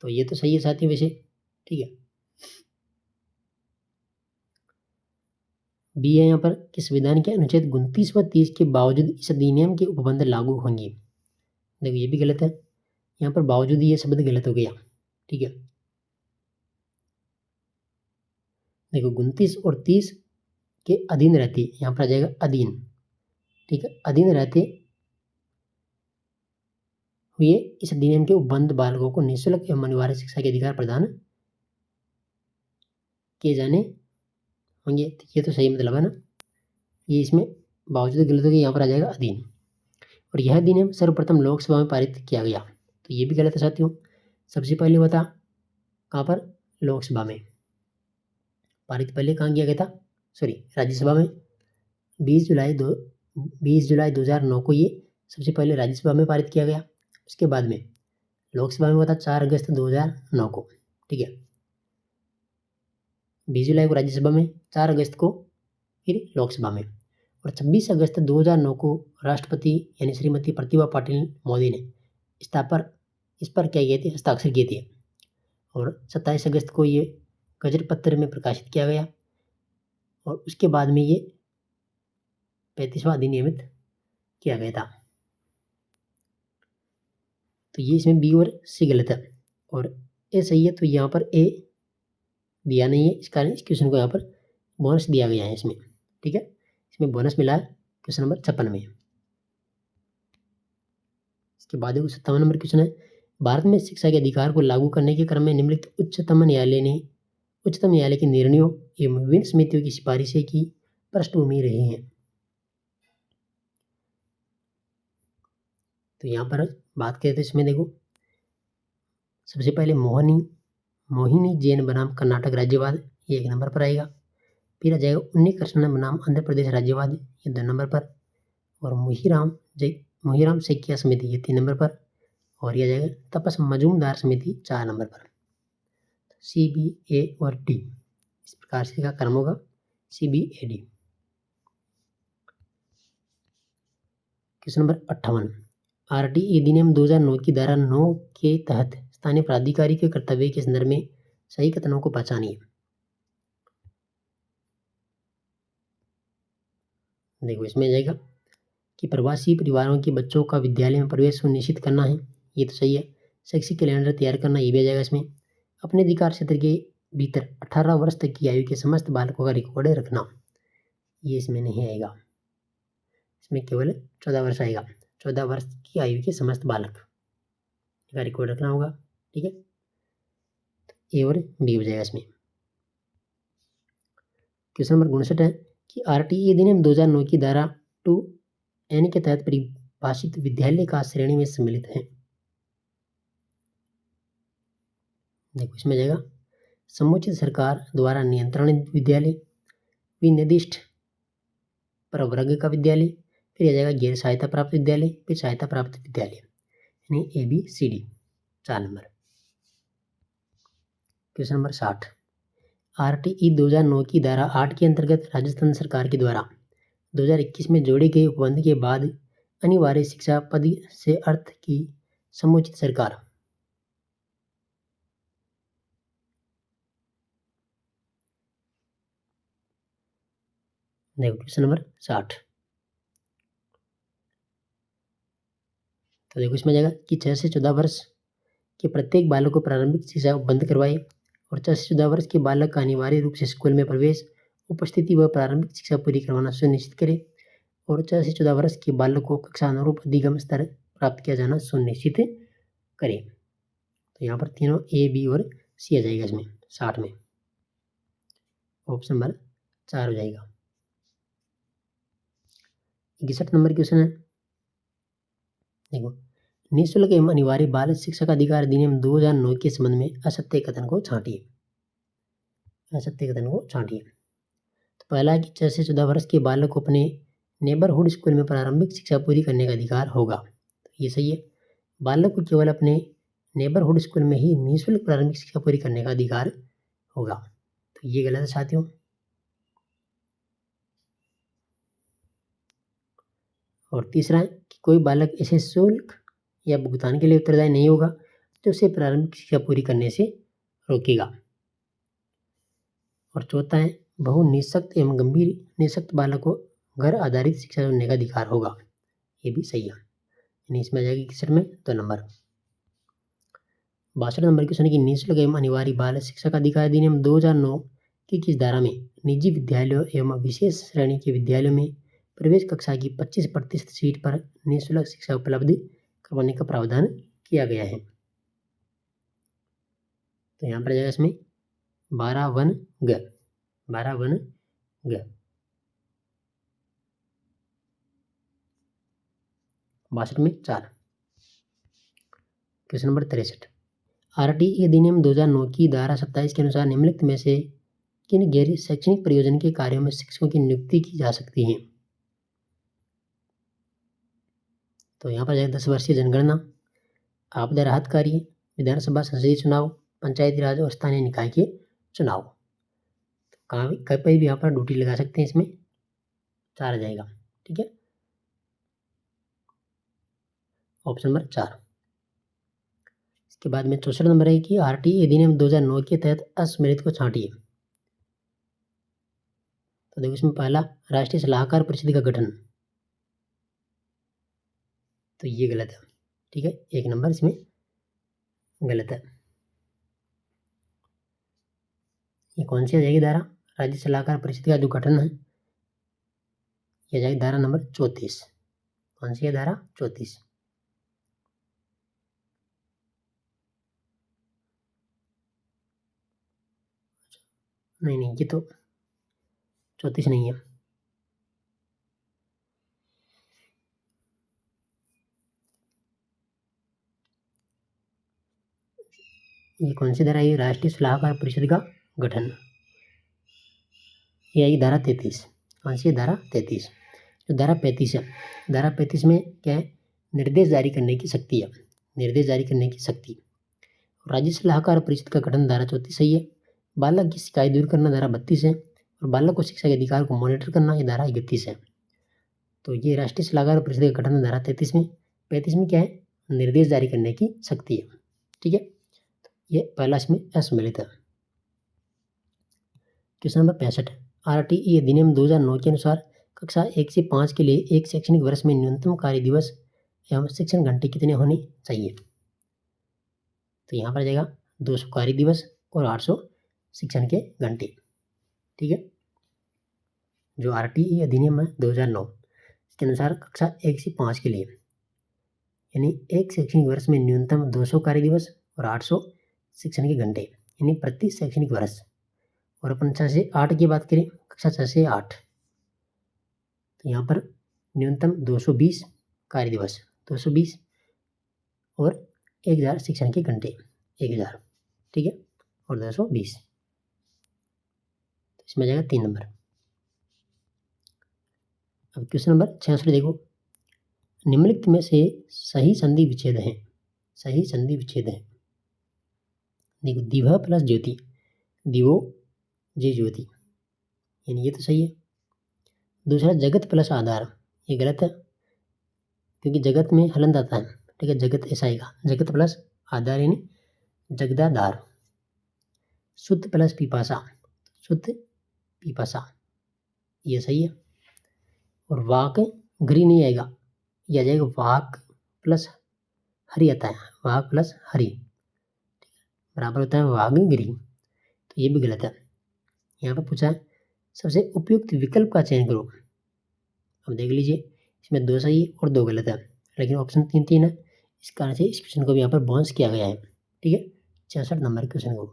तो ये तो सही है साथियों वैसे। ठीक है। बी है यहाँ पर कि संविधान के अनुच्छेद 29 व 30 के बावजूद इस अधिनियम के उपबंध लागू होंगे। देखो ये भी गलत है, यहाँ पर बावजूद ये शब्द गलत हो गया। ठीक है। देखो 29 और 30 के अधीन रहते, यहाँ पर आ जाएगा अधीन। ठीक है, अधीन रहते हुए इस अधिनियम के उपबंध बालकों को निःशुल्क एवं अनिवार्य शिक्षा के अधिकार प्रदान किए जाने होंगे। तो ये तो सही मतलब है ना, ये इसमें बावजूद गलत हो गया, यहाँ पर आ जाएगा अधीन। और यह अधिनियम सर्वप्रथम लोकसभा में पारित किया गया। तो ये भी गलत है साथियों। सबसे पहले हुआ था कहाँ पर, लोकसभा में। पारित पहले कहाँ किया गया था, सॉरी राज्यसभा में। 20 जुलाई 2009 को ये सबसे पहले राज्यसभा में पारित किया गया। उसके बाद में लोकसभा में हुआ था 4 अगस्त 2009 को। ठीक है, 20 जुलाई को राज्यसभा में, 4 अगस्त को फिर लोकसभा में। और 26 अगस्त 2009 को राष्ट्रपति यानी श्रीमती प्रतिभा पाटिल मोदी ने इस पर क्या किए थे, हस्ताक्षर किए थे। और 27 अगस्त को ये गजट पत्र में प्रकाशित किया गया। और उसके बाद में ये 35वां अधिनियमित किया गया था। तो ये इसमें बी और सी गलत है और ए सही है। तो यहाँ पर ए दिया नहीं है, इस कारण इस क्वेश्चन को यहाँ पर बोनस दिया गया है इसमें। ठीक है, इसमें बोनस मिला है क्वेश्चन नंबर 56 में। इसके बाद 57 नंबर क्वेश्चन है, भारत में शिक्षा के अधिकार को लागू करने के क्रम में निम्नलिखित उच्चतम न्यायालय के निर्णयों एवं विभिन्न समितियों की सिफारिशें की पृष्ठभूमि रही हैं। तो यहाँ पर बात करें तो इसमें देखो सबसे पहले मोहिनी जैन बनाम कर्नाटक राज्यवाद, ये 1 नंबर पर आएगा। फिर आ जाएगा उन्नी कृष्णन बनाम आंध्र प्रदेश राज्यवाद, ये 2 नंबर पर। और मोहीराम सैकिया समिति, ये 3 नंबर पर। और यह जाएगा तपस मजूमदार समिति 4 नंबर पर। CBA और D इस प्रकार से का क्रम होगा, CBAD। क्वेश्चन नंबर 58, RT अधिनियम 2009 की धारा 9 के तहत स्थानीय प्राधिकारी के कर्तव्य के संदर्भ में सही कथनों को पहचानिए। देखो इसमें जाएगा कि प्रवासी परिवारों के बच्चों का विद्यालय में प्रवेश सुनिश्चित करना है, ये तो सही है। शैक्षिक कैलेंडर तैयार करना, ये भी आ जाएगा इसमें। अपने अधिकार क्षेत्र के भीतर 18 वर्ष तक की आयु के समस्त बालकों का रिकॉर्ड रखना, ये इसमें नहीं आएगा। इसमें केवल 14 वर्ष आएगा। 14 वर्ष की आयु के समस्त बालक का रिकॉर्ड रखना होगा। ठीक है, तो ए और बी हो जाएगा इसमें। क्वेश्चन नंबर 59 है कि आरटीई अधिनियम 2009 की धारा 2N के तहत परिभाषित विद्यालय का श्रेणी में सम्मिलित है। देखो इसमें जाएगा समुचित सरकार द्वारा नियंत्रणित विद्यालय, विनिर्दिष्ट प्रवर्ग का विद्यालय, फिर आ जाएगा गैर सहायता प्राप्त विद्यालय, फिर सहायता प्राप्त विद्यालय, यानी ABCD 4 number. Question number 60 RTE 2009 की धारा 8 के अंतर्गत राजस्थान सरकार के द्वारा 2021 में जोड़े गए उपबंध के बाद अनिवार्य शिक्षा पद से अर्थ की समुचित सरकार। देखो क्वेश्चन नंबर 60 तो देखो इसमें जाएगा कि 6 से 14 वर्ष के प्रत्येक बालक को प्रारंभिक शिक्षा उपबंध करवाए और 6 से 14 वर्ष के बालक का अनिवार्य रूप से स्कूल में प्रवेश, उपस्थिति व प्रारंभिक शिक्षा पूरी करवाना सुनिश्चित करे और 6 से 14 वर्ष के बालक को कक्षा अनुरूप अधिगम स्तर प्राप्त किया जाना सुनिश्चित करे। तो यहाँ पर तीनों A, B और C आ जाएगा इसमें 60 में। ऑप्शन नंबर 4 हो जाएगा। 61 नंबर क्वेश्चन है, देखो निःशुल्क एवं अनिवार्य बाल शिक्षा का अधिकार अधिनियम 2009 के संबंध में असत्य कथन को छांटिए। असत्य कथन को छांटिए। तो पहला है कि 6 से 14 वर्ष के बालक को अपने नेबरहुड स्कूल में प्रारंभिक शिक्षा पूरी करने का अधिकार होगा। तो ये सही है। बालक को केवल अपने नेबरहुड स्कूल में ही निःशुल्क प्रारंभिक शिक्षा पूरी करने का अधिकार होगा। तो ये गलत है साथियों। और तीसरा है कि कोई बालक ऐसे शुल्क या भुगतान के लिए उत्तरदायी नहीं होगा तो उसे प्रारंभिक शिक्षा पूरी करने से रोकेगा। और चौथा है बहु निःशक्त एवं गंभीर निःशक्त बालक को घर आधारित शिक्षा चुनने का अधिकार होगा। ये भी सही है, यानी इसमें आ जाएगी 61 में 2 नंबर। 62 नंबर क्वेश्चन है कि निःशुल्क एवं अनिवार्य बाल शिक्षा का अधिकार अधिनियम 2009 की किस धारा में निजी विद्यालयों एवं विशेष श्रेणी के विद्यालयों में प्रवेश कक्षा की 25% सीट पर निःशुल्क शिक्षा उपलब्ध करवाने का प्रावधान किया गया है। तो यहाँ पर जाएगा इसमें 12(1)(ग) 12(1)(ग). 62 में 4। क्वेश्चन नंबर 63 आरटीई अधिनियम 2009 की धारा 27 के अनुसार निम्नलिखित में से किन गैर शैक्षणिक प्रयोजन के कार्यों में शिक्षकों की नियुक्ति की जा सकती है। तो यहाँ पर जाएगा 10 वर्षीय जनगणना, आपदा राहत कार्य, विधानसभा संसदीय चुनाव, पंचायती राज और स्थानीय निकाय के चुनाव। तो कहीं पर भी यहाँ पर ड्यूटी लगा सकते हैं, इसमें 4 आ जाएगा। ठीक है, ऑप्शन नंबर 4। इसके बाद में 64 नंबर है कि आरटीई अधिनियम 2009 के तहत असम्मिलित को छांटिए। तो देखो इसमें पहला राष्ट्रीय सलाहकार परिषद का गठन, तो ये गलत है। ठीक है, 1 नंबर इसमें गलत है। ये कौन सी आ जाएगी धारा? राज्य सलाहकार परिषद का जो गठन है यह जाएगी धारा नंबर 34। कौन सी है धारा? 34। नहीं, ये तो 34 नहीं है। ये कौन सी धारा है? राष्ट्रीय सलाहकार परिषद का गठन, ये आएगी धारा 33। कौन सी है? धारा 33। जो धारा 35 है, धारा 35 में क्या है? निर्देश जारी करने की शक्ति है, निर्देश जारी करने की शक्ति। राज्य सलाहकार परिषद का गठन धारा 34 सही है। बालक की शिकायत दूर करना धारा 32 है और बालक को शिक्षा के अधिकार को मॉनिटर करना ये धारा 31 है। तो ये राष्ट्रीय सलाहकार परिषद का गठन धारा 33 में। 35 में क्या है? निर्देश जारी करने की शक्ति है। ठीक है, ये पहला इसमें असम्मिलित है। क्वेश्चन नंबर 65 आरटीई अधिनियम 2009 के अनुसार कक्षा 1 से 5 के लिए एक शैक्षणिक वर्ष में न्यूनतम कार्य दिवस एवं शिक्षण घंटे कितने होने चाहिए। तो यहाँ पर जाएगा 200 कार्य दिवस और 800 शिक्षण के घंटे। ठीक है, जो आरटीई अधिनियम है 2009 इसके अनुसार कक्षा 1 से 5 के लिए यानी एक शैक्षणिक वर्ष में न्यूनतम 200 कार्य दिवस और 800 शिक्षण के घंटे। यानी प्रति शैक्षणिक वर्ष। और अपन 6 से 8 की बात करें, कक्षा 6 से 8, तो यहाँ पर न्यूनतम 220 कार्य दिवस, 220 और 1000 शिक्षण के घंटे, 1000, ठीक है, और 220, तो इसमें जाएगा 3 नंबर। अब क्वेश्चन नंबर 66 देखो, निम्नलिखित में से सही संधि विच्छेद है, सही संधि विच्छेद है। देखो, दिवा प्लस ज्योति, दिवो जे ज्योति, यानी ये तो सही है। दूसरा जगत प्लस आधार, ये गलत है क्योंकि जगत में हलंत आता है, ठीक है, जगत ऐसा आएगा, जगत प्लस आधार यानी जगदाधार। शुद्ध प्लस पिपासा, शुद्ध पिपासा, ये सही है। और वाक घरी नहीं आएगा, यह आ जाएगा वाक प्लस हरि आता है, वाक प्लस हरि बराबर होता है वाघगिरी, तो ये भी गलत है। यहाँ पर पूछा है सबसे उपयुक्त विकल्प का चयन करो। अब देख लीजिए, इसमें 2 सही और 2 गलत है, लेकिन ऑप्शन 3 है, इस कारण से इस क्वेश्चन को भी यहाँ पर बाउंस किया गया है, ठीक है, 66 नंबर क्वेश्चन को,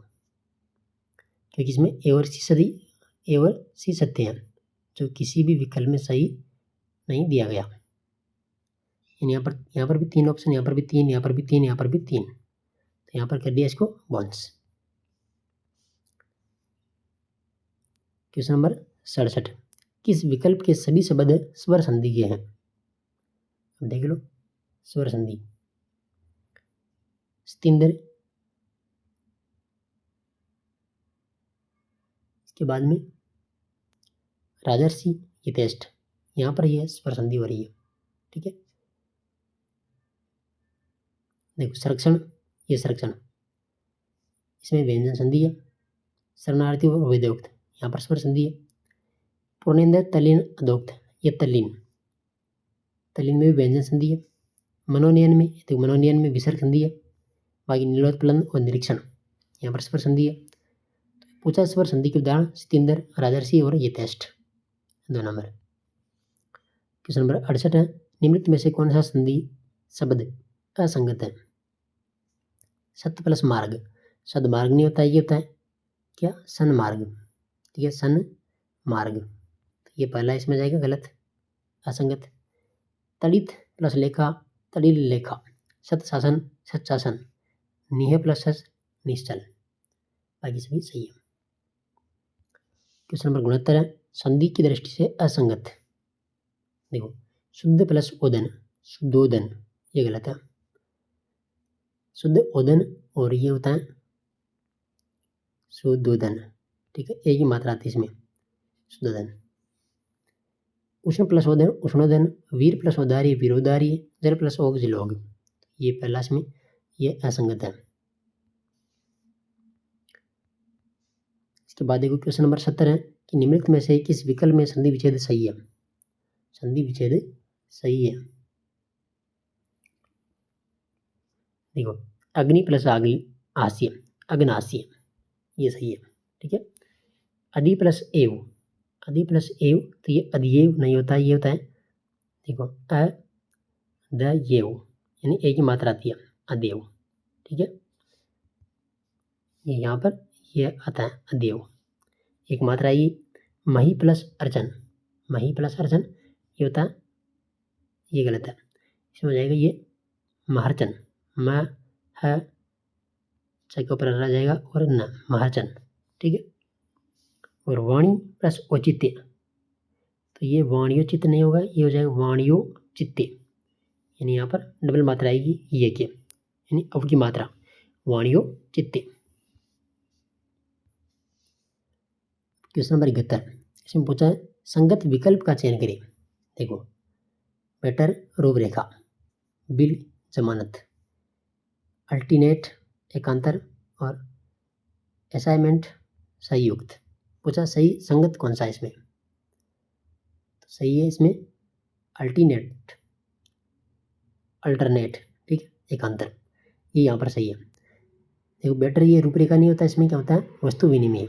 क्योंकि इसमें ए और सी सत्य हैं, जो किसी भी विकल्प में सही नहीं दिया गया। यहाँ पर भी 3 ऑप्शन, यहाँ पर भी 3, यहाँ पर भी 3, यहाँ पर भी 3, तो यहाँ पर कर दिया इसको बाउंस। क्वेश्चन नंबर 67, किस विकल्प के सभी शब्द स्वर संधि के हैं? अब देख लो, स्वर संधि, स्तिंदर, इसके बाद में राजर्षि, ये टेस्ट, यहाँ पर यह स्वर संधि हो रही है, ठीक है। देखो संरक्षण, ये संरक्षण, इसमें व्यंजन संधि है। शरणार्थी और वेदोक्त, यहाँ पर स्वर संधि है। पूर्णेंद्र तल्लीन अदोक्त, ये तल्लीन, तल्लीन में भी व्यंजन संधि है। मनोनयन में, देखो मनोनयन में विसर्ग संधि है। बाकी नीलोत्पलन और निरीक्षण, यहाँ पर स्वर संधि है। पूछा स्वर संधि के उदाहरण, स्तिंदर, राजर्षि और ये टेस्ट, 2 नंबर। क्वेश्चन नंबर 68 है, निम्नलिखित में से कौन सा संधि शब्द असंगत है? सत्य प्लस मार्ग, सदमार्ग नहीं होता है, ये होता है क्या, सन्मार्ग, ठीक है, सन मार्ग, तो ये पहला इसमें जाएगा गलत, असंगत। तड़ित प्लस लेखा, तड़िल लेखा, सत शासन, सत्शासन, निह प्लस सस, निश्चल, बाकी सभी सही है। क्वेश्चन नंबर 69 है, संधि की दृष्टि से असंगत। देखो शुद्ध प्लस ओदन, शुद्धोदन, ये गलत है। शुद्ध ओदन और ये होता है शुद्धोदन, ठीक है, एक ही मात्रा आती है इसमें, शुद्धोदन। उष्ण प्लस ओदन, उष्णोदन, वीर प्लस उदारी, वीरोदारी, जल प्लस ओग, जिलोग, ये पहला इसमें ये असंगत है। इसके बाद देखो क्वेश्चन नंबर 70 है कि निम्नलिखित में से किस विकल्प में संधि विच्छेद सही है? संधि विच्छेद सही है। देखो अग्नि प्लस आग्नि, आस्य, अग्नास्य, ये सही है, ठीक है। अधि प्लस एव, अधि प्लस एव, तो ये अधिएव नहीं होता, ये होता है देखो अ द येव, यानी एक ही मात्रा आती है, अदेव, ठीक है। ये यहाँ पर ये आता है अदेव, एक मात्रा आई। मही प्लस अर्चन, मही प्लस अर्चन, ये होता है, ये गलत है, इसमें हो जाएगा ये महर्चन, म है के ऊपर रह जाएगा और न, महर्चन, ठीक है। और वाणी प्लस औचित्य, तो ये वाणियो चित्त नहीं होगा, ये हो जाएगा वाणियो चित्ते, यानी यहाँ पर डबल मात्रा आएगी ये के, यानी अब की मात्रा वाणियो चित्ते। क्वेश्चन नंबर 71, इसमें पूछा है संगत विकल्प का चयन करें। देखो बेटर रूपरेखा, बिल जमानत, अल्टरनेट एकांतर और असाइनमेंट संयुक्त। पूछा सही संगत कौन सा है इसमें, तो सही है इसमें अल्टरनेट, अल्टरनेट, ठीक है, एकांतर, ये यहाँ पर सही है। देखो बेटर ये रूपरेखा नहीं होता, इसमें क्या होता है वस्तु विनिमय,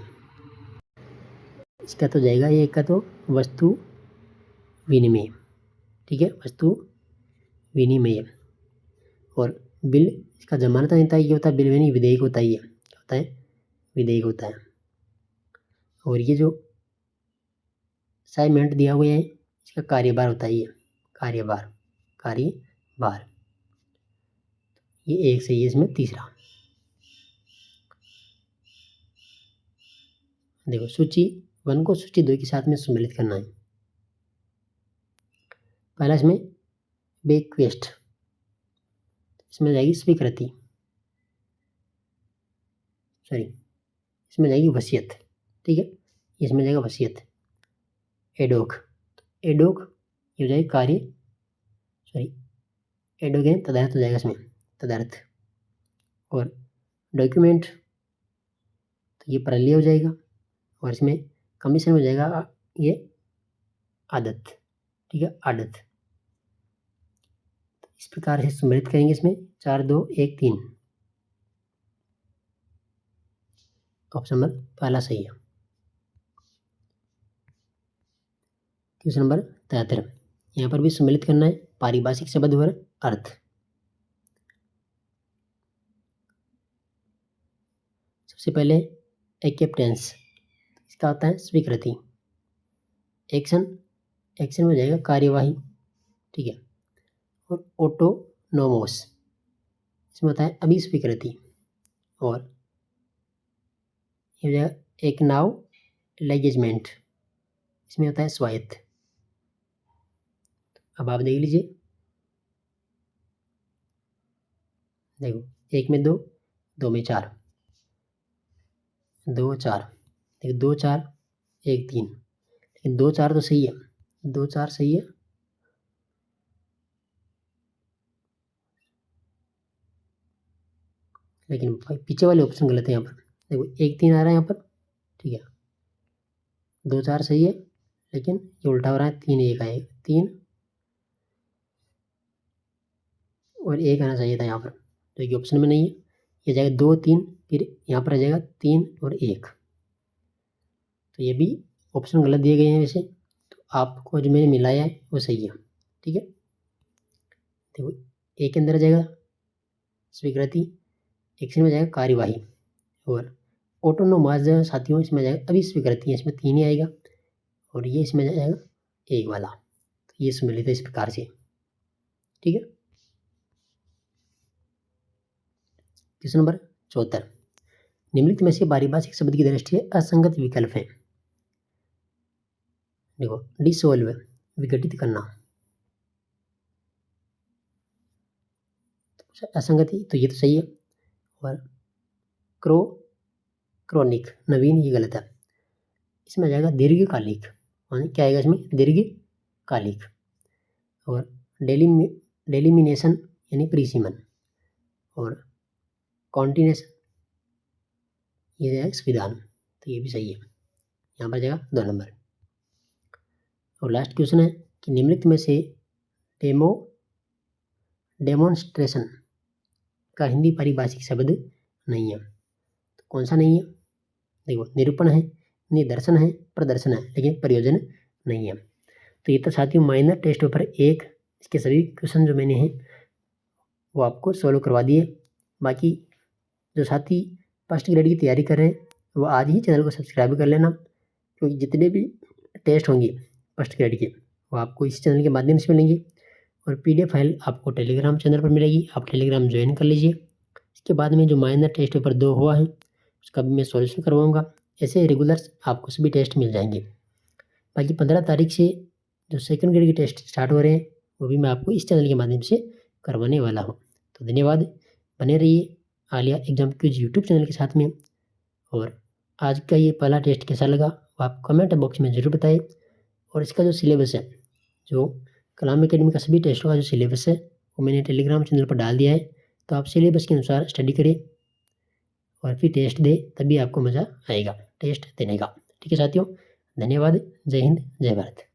इसका तो जाएगा ये, का तो वस्तु विनिमय, ठीक है, वस्तु विनिमय। और बिल इसका जमानत नहीं होता, ये होता है बिल यानी विधेयक होता है, ये होता है विधेयक होता है। और ये जो असाइनमेंट दिया हुआ है इसका कार्यभार होता है, ये कार्यभार ये एक सही है इसमें तीसरा। देखो सूची 1 को सूची 2 के साथ में सम्मिलित करना है। पहला इसमें बेक्वेस्ट, इसमें जाएगी स्वीकृति, इसमें जाएगी वसीयत, ठीक है, इसमें जाएगा वसीयत। एडोक ये हो जाएगी कार्य, एडोक है तदार्थ हो जाएगा इसमें, तदार्थ। और डॉक्यूमेंट तो ये प्रलय हो जाएगा, और इसमें कमीशन हो जाएगा ये आदत, ठीक है, आदत। इस प्रकार से सम्मिलित करेंगे इसमें 4 2 1 3। ऑप्शन नंबर पहला सही है। क्वेश्चन नंबर 73, यहाँ पर भी सम्मिलित करना है पारिभाषिक शब्द और अर्थ। सबसे पहले एक्सेप्टेंस, इसका होता है स्वीकृति। एक्शन में हो जाएगा कार्यवाही, ठीक है। और ऑटोनोमस, इसमें होता है अभिस्वीकृति। और ये हो जाएगा एक नाउ लेगेजमेंट, इसमें होता है स्वायत्त। अब आप देख लीजिए, देखो 1 में 2, 2 में 4, 2 4, देखो 2 4 1 3, लेकिन 2 4 तो सही है, 2 4 सही है, लेकिन पीछे वाले ऑप्शन गलत है। यहाँ पर देखो 1 3 आ रहा है यहाँ पर, ठीक है, 2 4 सही है, लेकिन ये उल्टा हो रहा है, 3 1 आएगा, 3 और 1 आना चाहिए था यहाँ पर, तो ये ऑप्शन में नहीं है। ये जाएगा 2 3, फिर यहाँ पर आ जाएगा 3 और 1, तो ये भी ऑप्शन गलत दिए गए हैं वैसे, तो आपको जो मैंने मिलाया है वो सही है, ठीक है। देखो एक के अंदर आ जाएगा स्वीकृति, एक्शन में जाएगा कार्यवाही, और ऑटोनोमस साथियों इसमें जाएगा अभिस्वीकृति, इसमें 3 ही आएगा, और ये इसमें जाएगा 1 वाला, तो ये सम्मिलित है इस प्रकार से, ठीक है। क्वेश्चन नंबर 74, निम्नलिखित में से पारिभाषिक शब्द की दृष्टि से असंगत विकल्प है। देखो डिसोल्व विघटित करना, असंगति तो ये तो सही है। और क्रोनिक नवीन ये गलत है, इसमें आ जाएगा दीर्घकालिक, क्या आएगा इसमें दीर्घकालिक। और डेलिमिनेशन यानी प्रीसीमन, और कॉन्टिन्यूशन ये जाएगा संविधान, तो ये भी सही है, यहाँ पर जाएगा 2 नंबर। और लास्ट क्वेश्चन है कि निम्नलिखित में से डेमोन्स्ट्रेशन का हिंदी पारिभाषिक शब्द नहीं है, तो कौन सा नहीं है। देखो निरूपण है, निदर्शन है, प्रदर्शन है, लेकिन प्रयोजन नहीं है। तो ये तो साथियों माइनर टेस्ट पेपर 1 इसके सभी क्वेश्चन जो मैंने हैं वो आपको सॉल्व करवा दिए। बाकी जो साथी फर्स्ट ग्रेड की तैयारी कर रहे हैं वो आज ही चैनल को सब्सक्राइब कर लेना, क्योंकि जितने भी टेस्ट होंगे फर्स्ट ग्रेड के वो आपको इस चैनल के माध्यम से मिलेंगे। और PDF फाइल आपको टेलीग्राम चैनल पर मिलेगी, आप टेलीग्राम ज्वाइन कर लीजिए। इसके बाद में जो माइनर टेस्ट पेपर 2 हुआ है उसका भी मैं सॉल्यूशन करवाऊँगा, ऐसे रेगुलर आपको सभी टेस्ट मिल जाएंगे। बाकी 15 तारीख से जो सेकंड ग्रेड के टेस्ट स्टार्ट हो रहे हैं वो भी मैं आपको इस चैनल के माध्यम से करवाने वाला हूँ। तो धन्यवाद, बने रहिए Alia exam quiz YouTube channel के साथ में। और आज का ये पहला टेस्ट कैसा लगा वो आप कमेंट बॉक्स में ज़रूर बताएं। और इसका जो सिलेबस है, जो कलाम एकेडमी का सभी टेस्टों का जो सिलेबस है वो मैंने टेलीग्राम चैनल पर डाल दिया है, तो आप सिलेबस के अनुसार स्टडी करें और फिर टेस्ट दें, तभी आपको मज़ा आएगा टेस्ट देने का। ठीक है साथियों, धन्यवाद, जय हिंद, जय भारत।